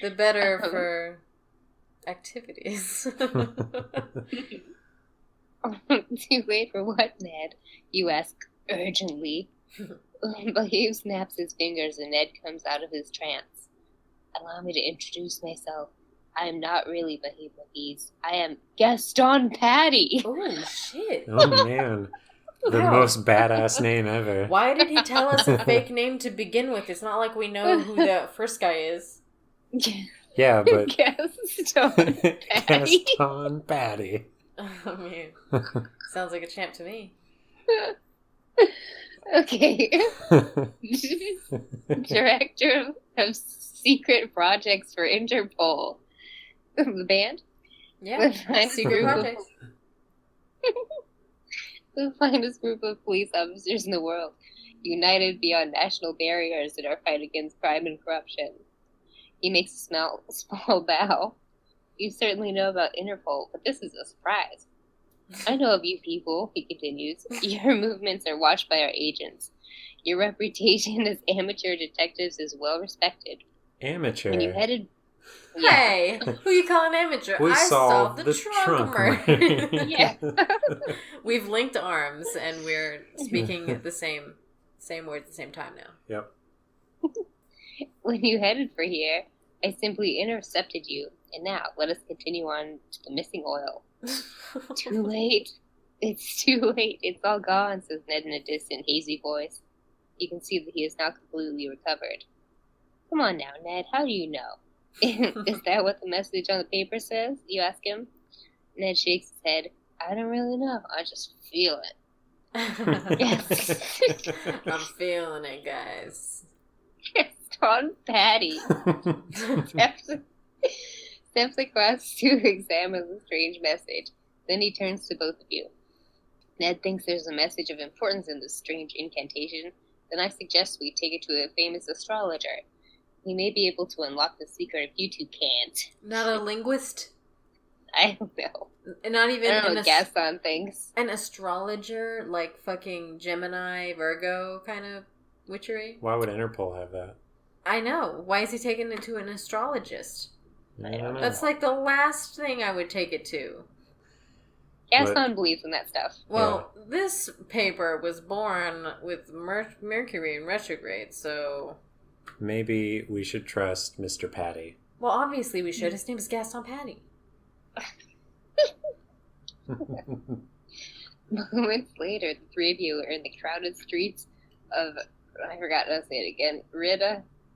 The better for activities. Too late for what, Ned? You ask urgently. Bahib snaps his fingers and Ned comes out of his trance. Allow me to introduce myself. I am not really Bahib Hafiz. I am Gaston Patty. Oh, shit. Oh, man. The Wow. most badass name ever. Why did he tell us a fake name to begin with? It's not like we know who the first guy is. Yeah, but... Gaston Patty. Gaston Patty. I mean, sounds like a champ to me. Okay. Director of Secret Projects for Interpol. The band? Yeah, The finest secret group of- projects. The finest group of police officers in the world, united beyond national barriers in our fight against crime and corruption. He makes a small bow. You certainly know about Interpol, but this is a surprise. I know of you people, he continues. Your movements are watched by our agents. Your reputation as amateur detectives is well respected. Amateur. When you headed... Hey, who you calling amateur? We I solved solved the trunk trunk murder. murder. Yeah. We've linked arms and we're speaking the same word at the same time now. Yep. When you headed for here, I simply intercepted you. And now, let us continue on to the missing oil. Too late. It's too late. It's all gone, says Ned in a distant, hazy voice. You can see that he is now completely recovered. Come on now, Ned. How do you know? Is that what the message on the paper says? You ask him. Ned shakes his head. I don't really know. I just feel it. Yes. I'm feeling it, guys. Gaston Patty steps across to examine the strange message. Then he turns to both of you. Ned thinks there's a message of importance in this strange incantation. Then I suggest we take it to a famous astrologer. He may be able to unlock the secret if you two can't. Not a linguist? I don't know. And not even I don't know what Gaston thinks. an astrologer, like fucking Gemini, Virgo kind of witchery? Why would Interpol have that? I know. Why is he taking it to an astrologist? I don't know. That's like the last thing I would take it to. Gaston believes in that stuff. Well, this paper was born with Mercury in retrograde, so... Maybe we should trust Mr. Patty. Well, obviously we should. His name is Gaston Patty. Moments later, the three of you are in the crowded streets of, I forgot to say it again,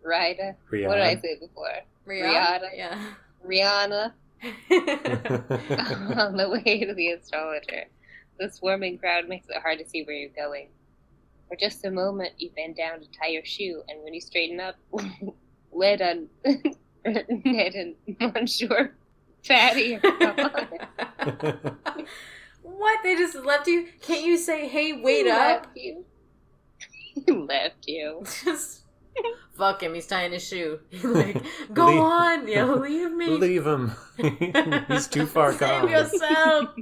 Rida. Rihanna. What did I say before? Rihanna? Yeah. Rihanna. On the way to the astrologer. The swarming crowd makes it hard to see where you're going. For just a moment, you bend down to tie your shoe, and when you straighten up, Ned and Monsieur Fatty are gone. What? They just left you? Can't you say, hey, wait up? Left you. Left you. Just fuck him. He's tying his shoe. Like, go on. Yeah, leave me. Leave him. He's too far gone. Save yourself.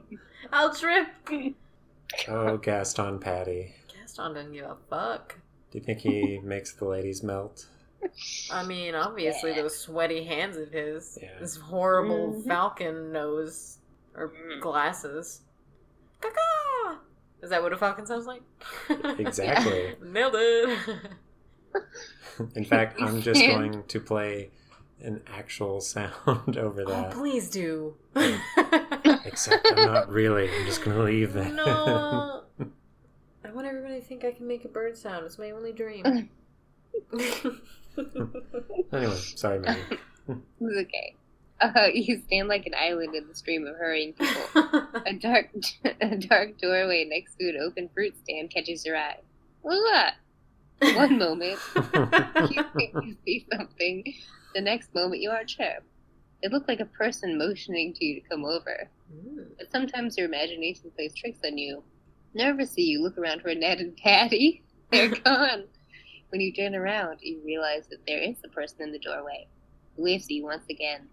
I'll trip. Oh, Gaston Patty. Gaston doesn't give a fuck. Do you think he makes the ladies melt? I mean, obviously, those sweaty hands of his. Yeah. This horrible falcon nose. Or glasses. Caca! Is that what a falcon sounds like? Exactly. Nailed it. In fact, I'm just going to play an actual sound over Oh, that. please do. Except I'm not really. I'm just going to leave that. No. I want everybody to think I can make a bird sound. It's my only dream. Anyway, sorry, Maggie. It's okay. You stand like an island in the stream of hurrying people. A dark doorway next to an open fruit stand catches your eye. What? One moment, you think you see something. The next moment, you aren't sure. It looked like a person motioning to you to come over. But sometimes your imagination plays tricks on you. Nervously, you look around for Ned and Patty. They're gone. When you turn around, you realize that there is a person in the doorway, who waves at you once again.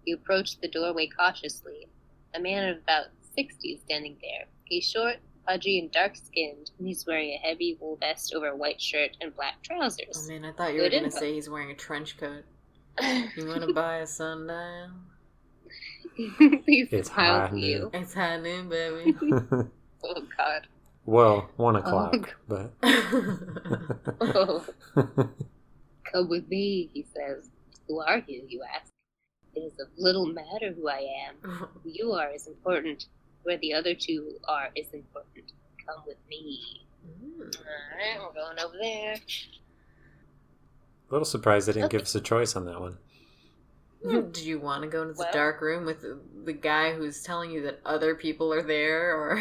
You approach the doorway cautiously. A man of about 60 is standing there. He's short, pudgy, and dark-skinned, and he's wearing a heavy wool vest over a white shirt and black trousers. Oh man, I thought you were going to say he's wearing a trench coat. You want to buy a sundial? He's smiles at you. It's high noon, baby. Oh, God. Well, 1 o'clock, but... Oh. Come with me, he says. Who are you ask. It is of little matter who I am. Who you are is important. Where the other two are is important. Come with me. Alright, we're going over there. A little surprised they didn't give us a choice on that one. Do you want to go into the dark room with the guy who's telling you that other people are there, or...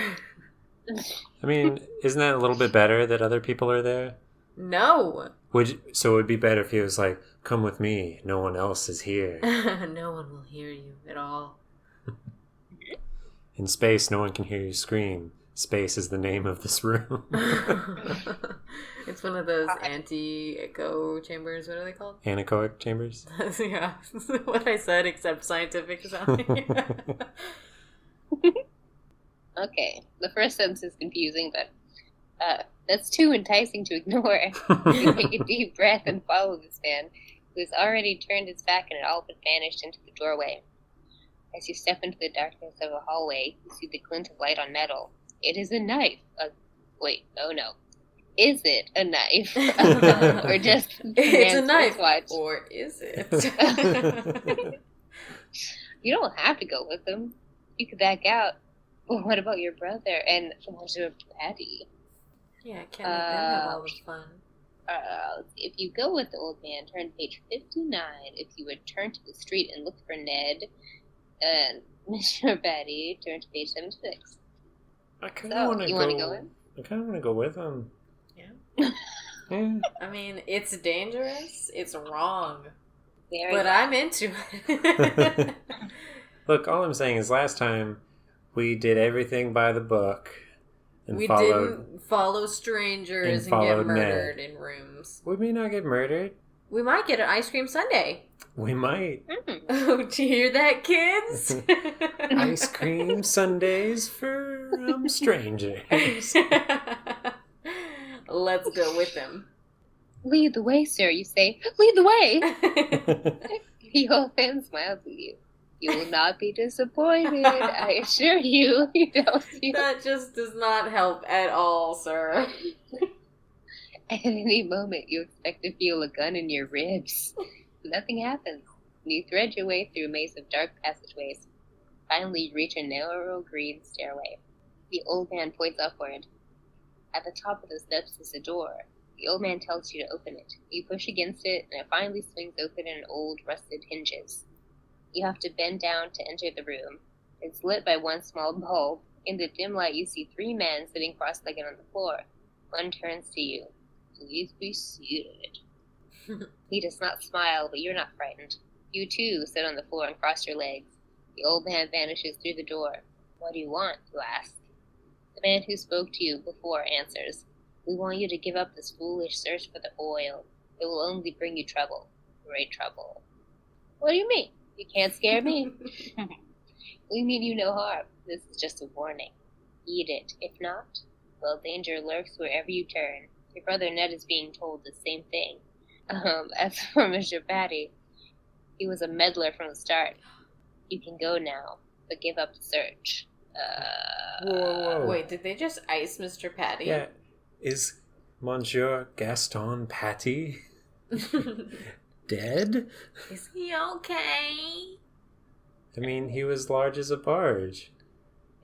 I mean, isn't that a little bit better that other people are there? No! So it would be better if he was like, come with me, no one else is here. No one will hear you at all. In space, no one can hear you scream. Space is the name of this room. It's one of those anti-echo chambers. What are they called? Anechoic chambers? Yeah, what I said, except scientific sounding. Okay, the first sentence is confusing, but that's too enticing to ignore. You take a deep breath and follow this man, who has already turned his back and had all but vanished into the doorway. As you step into the darkness of a hallway, you see the glint of light on metal. It is a knife. Wait, oh no. Is it a knife? Or just it's a knife. Watch? Or is it? You don't have to go with them. You could back out. But what about your brother and Monsieur Patty? Yeah, I can't let them have all the fun. If you go with the old man, turn to page 59. If you return to the street and look for Ned and Monsieur Patty, turn to page 76. I kind of want to go in? I kind of want to go with him. Yeah. Yeah. I mean, it's dangerous. It's wrong. But I'm into it. Look, all I'm saying is last time we did everything by the book. And we didn't follow strangers and get murdered in rooms. We may not get murdered. We might get an ice cream sundae. We might. Oh, do you hear that, kids? Ice cream sundaes for strangers. Let's go with them. Lead the way, sir, you say. Lead the way! The old man smiles at you. You will not be disappointed, I assure you. That just does not help at all, sir. At any moment, you expect to feel a gun in your ribs. Nothing happens. You thread your way through a maze of dark passageways. Finally, you reach a narrow green stairway. The old man points upward. At the top of the steps is a door. The old man tells you to open it. You push against it, and it finally swings open in old, rusted hinges. You have to bend down to enter the room. It's lit by one small bulb. In the dim light, you see 3 men sitting cross-legged on the floor. One turns to you. Please be seated. He does not smile, but you're not frightened. You, too, sit on the floor and cross your legs. The old man vanishes through the door. What do you want, you ask? The man who spoke to you before answers. We want you to give up this foolish search for the oil. It will only bring you trouble. Great trouble. What do you mean? You can't scare me. We mean you no harm. This is just a warning. Eat it. If not, well, danger lurks wherever you turn. Your brother Ned is being told the same thing. As for Mr. Patty, he was a meddler from the start. You can go now, but give up the search. Whoa. Wait, did they just ice Mr. Patty? Yeah. Is Monsieur Gaston Patty dead? Is he okay? I mean, he was large as a barge.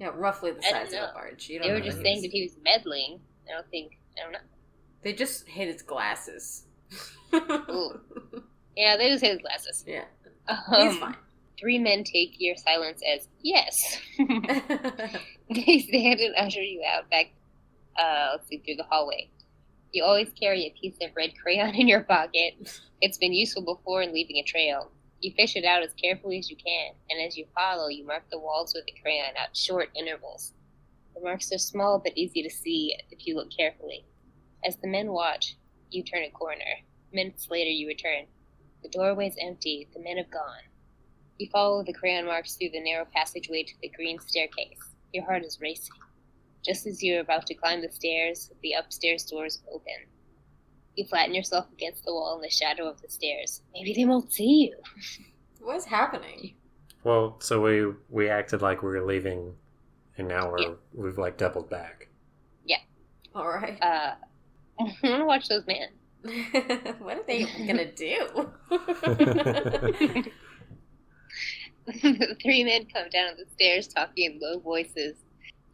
Yeah, roughly the size of a barge. You don't They know were just what saying he that he was meddling. I don't know. They just hit his glasses. Ooh. Yeah, they just hit his glasses. Yeah. He's fine. 3 men take your silence as yes. They stand and usher you out back, through the hallway. You always carry a piece of red crayon in your pocket. It's been useful before in leaving a trail. You fish it out as carefully as you can, and as you follow, you mark the walls with the crayon at short intervals. The marks are small but easy to see if you look carefully. As the men watch, you turn a corner. Minutes later, you return. The doorway is empty. The men have gone. You follow the crayon marks through the narrow passageway to the green staircase. Your heart is racing. Just as you are about to climb the stairs, the upstairs doors open. You flatten yourself against the wall in the shadow of the stairs. Maybe they won't see you. What's happening? Well, so we acted like we were leaving, and now we've like doubled back. Yeah. All right. I want to watch those men. What are they gonna do? The 3 men come down the stairs talking in low voices.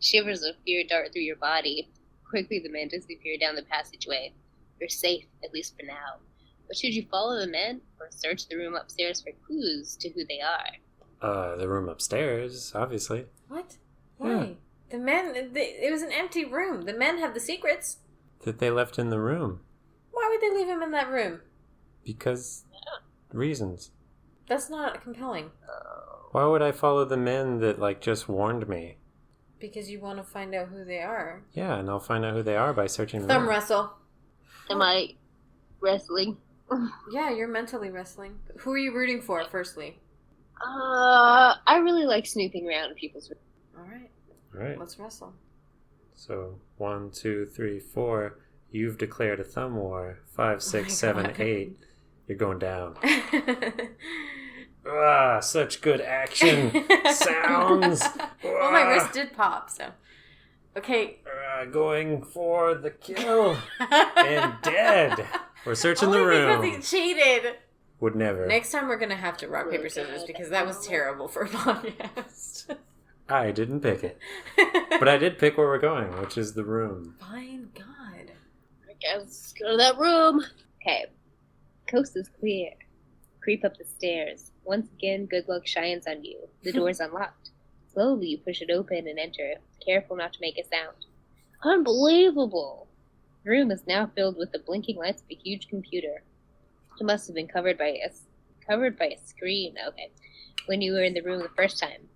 Shivers of fear dart through your body. Quickly the men disappear down the passageway. You're safe, at least for now. But should you follow the men, or search the room upstairs for clues to who they are? The room upstairs, obviously. What? Why? Yeah. The men, it was an empty room. The men have the secrets. That they left in the room. Why would they leave him in that room? Because reasons. That's not compelling. Why would I follow the men that like just warned me? Because you want to find out who they are. Yeah, and I'll find out who they are by searching the Thumb room. wrestle. Am I wrestling? Yeah, you're mentally wrestling. Who are you rooting for, firstly? I really like snooping around in people's rooms. Alright, Right. let's wrestle. So 1, 2, 3, 4. You've declared a thumb war. 5, 6, 7, God. 8. You're going down. Ah, such good action sounds. Well, my wrist did pop, so. Okay. Going for the kill and dead. We're searching the Only room. because he cheated. Would never. Next time we're gonna have to rock, paper, scissors because that was terrible for a podcast. I didn't pick it. But I did pick where we're going, which is the room. Fine, God. I guess let's go to that room. Okay. Coast is clear. Creep up the stairs. Once again, good luck shines on you. The door's unlocked. Slowly, you push it open and enter, careful not to make a sound. Unbelievable! The room is now filled with the blinking lights of a huge computer. It must have been covered by a screen. Okay, when you were in the room the first time.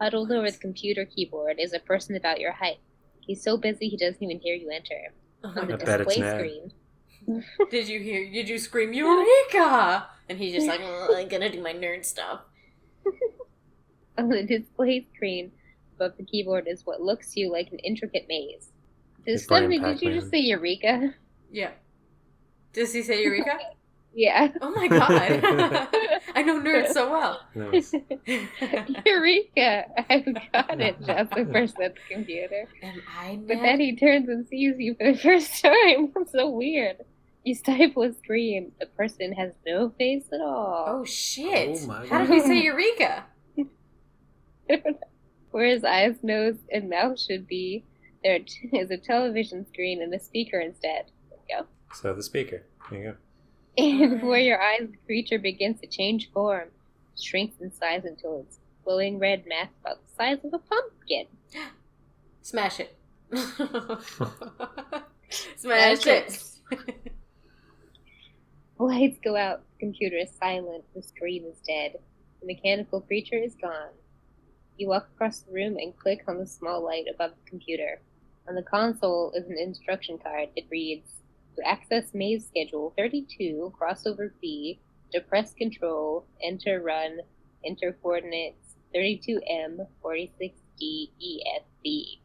Huddled over the computer keyboard is a person about your height. He's so busy he doesn't even hear you enter. On the I bet it's display Ned. screen. Did you scream, Eureka? And he's just like, I'm gonna do my nerd stuff. On the display screen above the keyboard is what looks to you like an intricate maze. He's playing Stephanie, did you Pac-Man. just say Eureka? Yeah. Does he say Eureka? Yeah. Oh my God. I know nerds so well. Nice. Eureka! I've got it, just the person at the computer. Am I But Ned? then he turns and sees you for the first time. That's so weird. You stifle a scream. The person has no face at all. Oh shit. Oh my How did God. he say Eureka? Where his eyes, nose, and mouth should be, there is a television screen and a speaker instead. There we go. So the speaker. There you go. And before your eyes, the creature begins to change form, shrinks in size until it's glowing red mass about the size of a pumpkin. Smash it. Smash it. Lights go out. The computer is silent. The screen is dead. The mechanical creature is gone. You walk across the room and click on the small light above the computer. On the console is an instruction card. It reads, to access maze schedule 32, crossover B, to press control, enter run, enter coordinates 32M, 46D, ESB.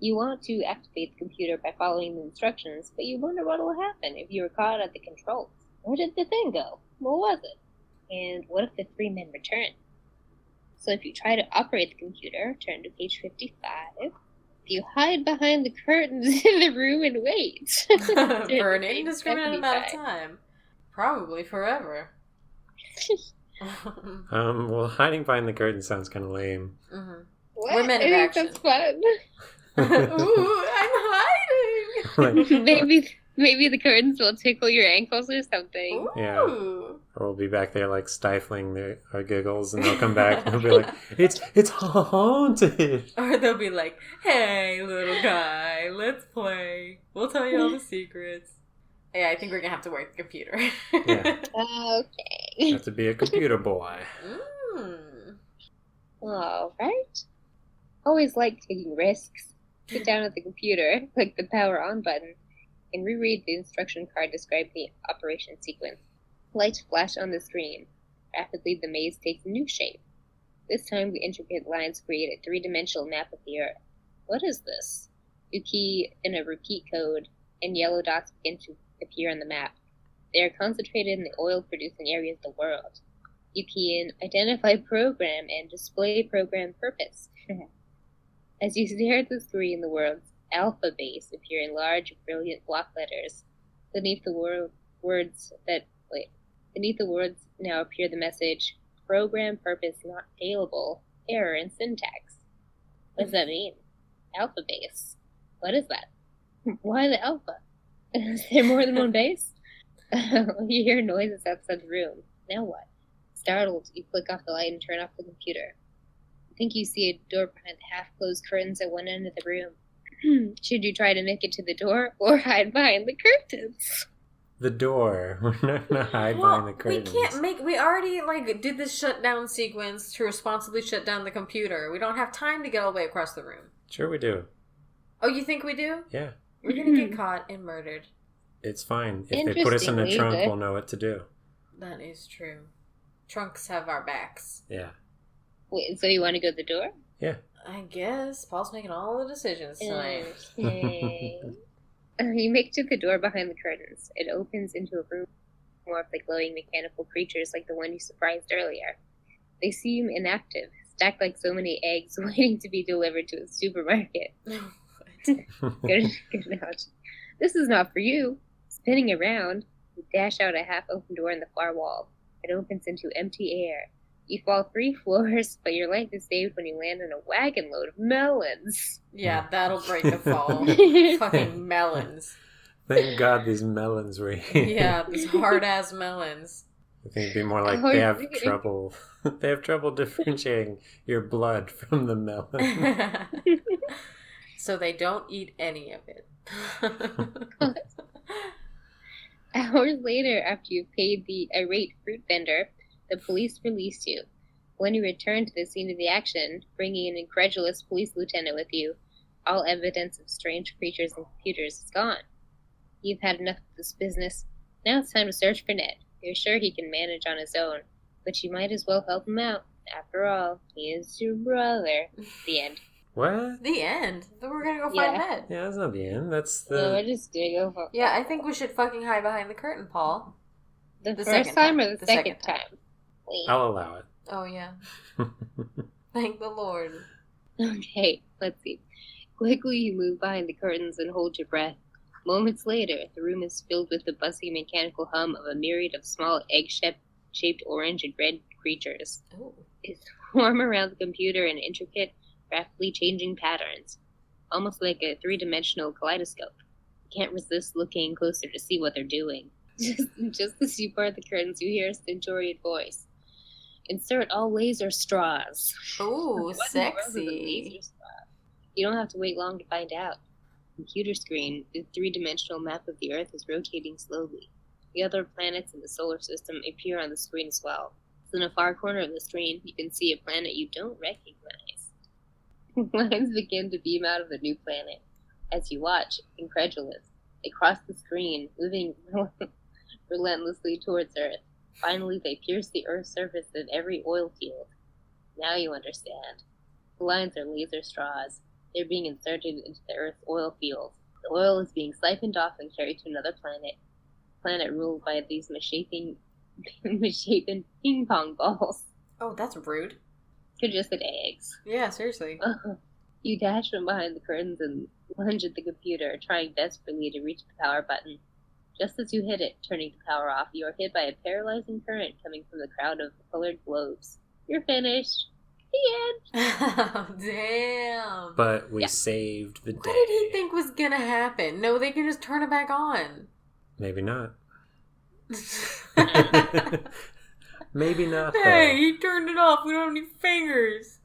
You want to activate the computer by following the instructions, but you wonder what will happen if you are caught at the controls. Where did the thing go? What was it? And what if the three men return? So if you try to operate the computer, turn to page 55. You hide behind the curtains in the room and wait. For an indiscriminate amount of time. Probably forever. Well, hiding behind the curtain sounds kind of lame. Mm-hmm. What? We're men of I action. think that's fun. Ooh, I'm hiding! Maybe the curtains will tickle your ankles or something. Yeah. Or we'll be back there like stifling our giggles, and they'll come back and they'll be like, "It's haunted." Or they'll be like, "Hey, little guy, let's play. We'll tell you all the secrets." Yeah, I think we're gonna have to work the computer. Yeah. Okay. You have to be a computer boy. All right. Always like taking risks. Sit down at the computer, click the power on button, and reread the instruction card describing the operation sequence. Lights flash on the screen. Rapidly, the maze takes a new shape. This time, the intricate lines create a three-dimensional map of the Earth. What is this? You key in a repeat code, and yellow dots begin to appear on the map. They are concentrated in the oil-producing areas of the world. You key in Identify Program and Display Program Purpose. As you stare at the screen, the words Alpha Base appear in large, brilliant block letters. Beneath the words now appear the message, Program Purpose Not Available, Error in Syntax. What does that mean? Alpha Base. What is that? Why the Alpha? Is there more than one base? You hear noises outside the room. Now what? Startled, you click off the light and turn off the computer. You think you see a door behind the half-closed curtains at one end of the room. Should you try to make it to the door or hide behind the curtains? The door. We're not gonna hide behind the curtains. We already did this shutdown sequence to responsibly shut down the computer. We don't have time to get all the way across the room. Sure we do. Oh, you think we do? Yeah. We're gonna get caught and murdered. It's fine. If they put us in the trunk, we'll know what to do. That is true. Trunks have our backs. Yeah. Wait, so you want to go to the door? Yeah. I guess. Paul's making all the decisions tonight. Okay. You make it to the door behind the curtains. It opens into a room more of the glowing mechanical creatures like the one you surprised earlier. They seem inactive, stacked like so many eggs waiting to be delivered to a supermarket. Good analogy. This is not for you. Spinning around, you dash out a half-open door in the far wall. It opens into empty air. You fall 3 floors, but your life is saved when you land on a wagon load of melons. Yeah, that'll break a fall. Fucking melons. Thank God these melons were here. Yeah, these hard-ass melons. I think it'd be more like they have trouble. They have trouble differentiating your blood from the melon. So they don't eat any of it. Hours later, after you've paid the irate fruit vendor, the police release you. When you return to the scene of the action, bringing an incredulous police lieutenant with you, all evidence of strange creatures and computers is gone. You've had enough of this business. Now it's time to search for Ned. You're sure he can manage on his own, but you might as well help him out. After all, he is your brother. The end. What? The end? Then we're gonna go find Ned. Yeah, that's not the end. That's the... No, we're just gonna go for... Yeah, I think we should fucking hide behind the curtain, Paul. The first time or the second time? Wait. I'll allow it. Oh, yeah. Thank the Lord. Okay, let's see. Quickly you move behind the curtains and hold your breath. Moments later, the room is filled with the buzzing mechanical hum of a myriad of small egg-shaped orange and red creatures. Ooh. They swarm around the computer in intricate, rapidly changing patterns, almost like a three-dimensional kaleidoscope. The can't resist looking closer to see what they're doing. Just as you part the curtains, you hear a stentorian voice. Insert all laser straws. Ooh, What in the world is a sexy. laser straw? You don't have to wait long to find out. Computer screen, the three-dimensional map of the Earth is rotating slowly. The other planets in the solar system appear on the screen as well. In a far corner of the screen, you can see a planet you don't recognize. Lines begin to beam out of the new planet. As you watch, incredulous, they cross the screen, moving relentlessly towards Earth. Finally, they pierce the Earth's surface in every oil field. Now you understand. The lines are laser straws. They're being inserted into the Earth's oil fields. The oil is being siphoned off and carried to another planet ruled by these misshapen ping pong balls. Oh, that's rude. Could just said eggs. Yeah, seriously. You dash from behind the curtains and lunge at the computer, trying desperately to reach the power button. Just as you hit it, turning the power off, you are hit by a paralyzing current coming from the crowd of colored globes. You're finished. The end. Oh, damn. But we saved the day. What did he think was gonna happen? No, they can just turn it back on. Maybe not. Maybe not, though. Hey, he turned it off. We don't have any fingers.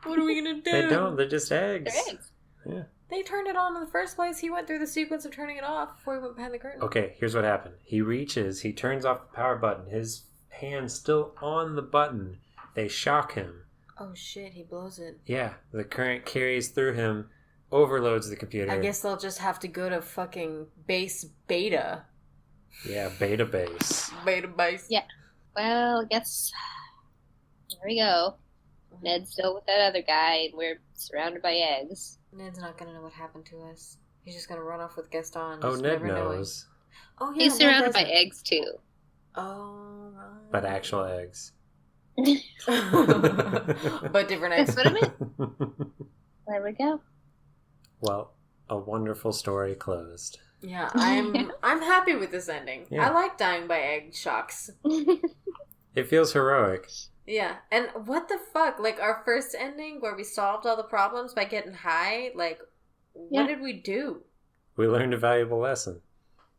What are we gonna do? They don't. They're just eggs. They're eggs. Yeah. They turned it on in the first place. He went through the sequence of turning it off before he went behind the curtain. Okay, here's what happened. He reaches, he turns off the power button. His hand's still on the button. They shock him. Oh shit, he blows it. Yeah, the current carries through him, overloads the computer. I guess they'll just have to go to fucking base beta. Yeah, beta base. Beta base. Yeah. Well, I guess there we go. Ned's still with that other guy, and we're surrounded by eggs. Ned's not gonna know what happened to us. He's just gonna run off with Gaston. Oh, just Ned never knowing. knows. Oh yeah, He's Ned surrounded by doesn't. eggs, too. Oh, right. But actual eggs. But different eggs. That's what I meant. There we go. Well, a wonderful story closed. Yeah, I'm happy with this ending. Yeah. I like dying by egg shocks. It feels heroic. Yeah, and what the fuck? Like, our first ending where we solved all the problems by getting high, like, what did we do? We learned a valuable lesson.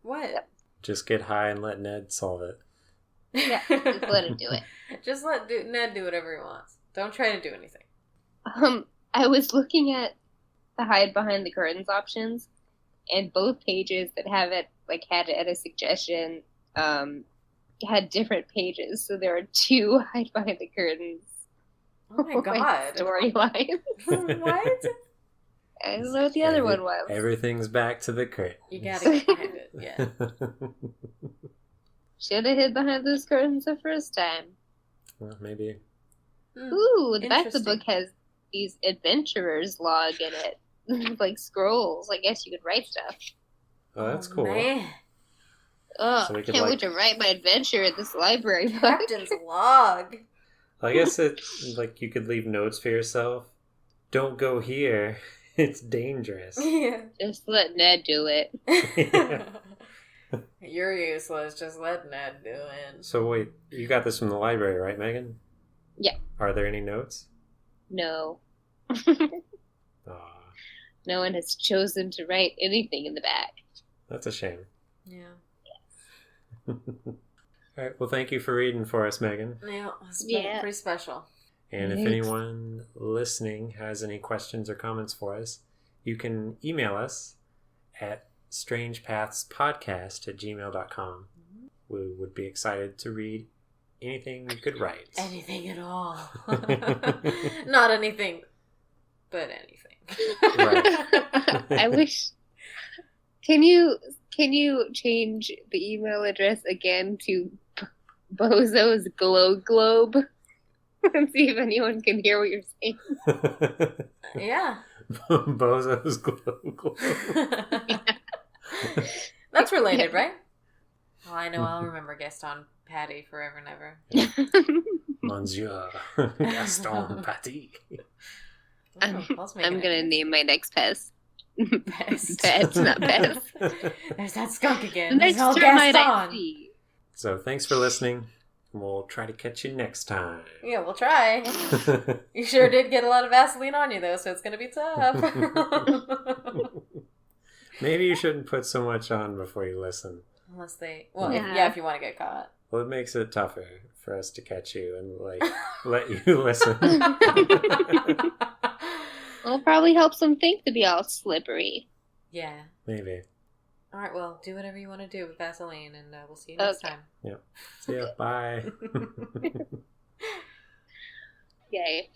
What? Just get high and let Ned solve it. Yeah, just let him do it. Just let Ned do whatever he wants. Don't try to do anything. I was looking at the hide behind the curtains options, and both pages that have it, like, had to edit a suggestion, had different pages, so there are two hide behind the curtains. Oh my god. Storylines. What? I don't know what the other one was. Everything's back to the curtain. You gotta get behind it, yeah. Should have hid behind those curtains the first time. Well, maybe. Ooh, the back of the Interesting. book has these adventurers log in it. Like scrolls. I guess you could write stuff. Oh, that's cool. Man. Oh, So we could, can't like- wait to write my adventure at this library book. Captain's log. I guess it, like, you could leave notes for yourself. Don't go here. It's dangerous. Yeah. Just let Ned do it. You're useless. Just let Ned do it. So wait, you got this from the library, right, Megan? Yeah. Are there any notes? No. Aw, No one has chosen to write anything in the back. that's a shame. Yeah. All right, well, thank you for reading for us, Megan. Yeah, it's Yeah. pretty special. And if Thanks. anyone listening has any questions or comments for us, you can email us at strangepathspodcast@gmail.com. We would be excited to read anything you could write. Anything at all. Not anything, but anything. Right. I wish. Can you change the email address again to Bozo's Globe and see if anyone can hear what you're saying? Yeah. Bozo's Globe. That's related, right? Well, I know I'll remember Gaston Patty forever and ever. Monsieur Gaston Patty. I'm Let's make I'm it gonna a name my next pest. pest. Pets, not pest. There's that skunk The again. next There's all termite I Gaston. see. So thanks for listening. We'll try to catch you next time. Yeah, we'll try. You sure did get a lot of Vaseline on you, though, so it's gonna be tough. Maybe you shouldn't put so much on before you listen. Unless they... Well, Yeah. if you want to get caught. Well, it makes it tougher for us to catch you and, like, let you listen. Well, it probably helps them think to be all slippery. Yeah. Maybe. All right, well, do whatever you want to do with Vaseline, and we'll see you next time. Yep. See ya. Bye. Yay.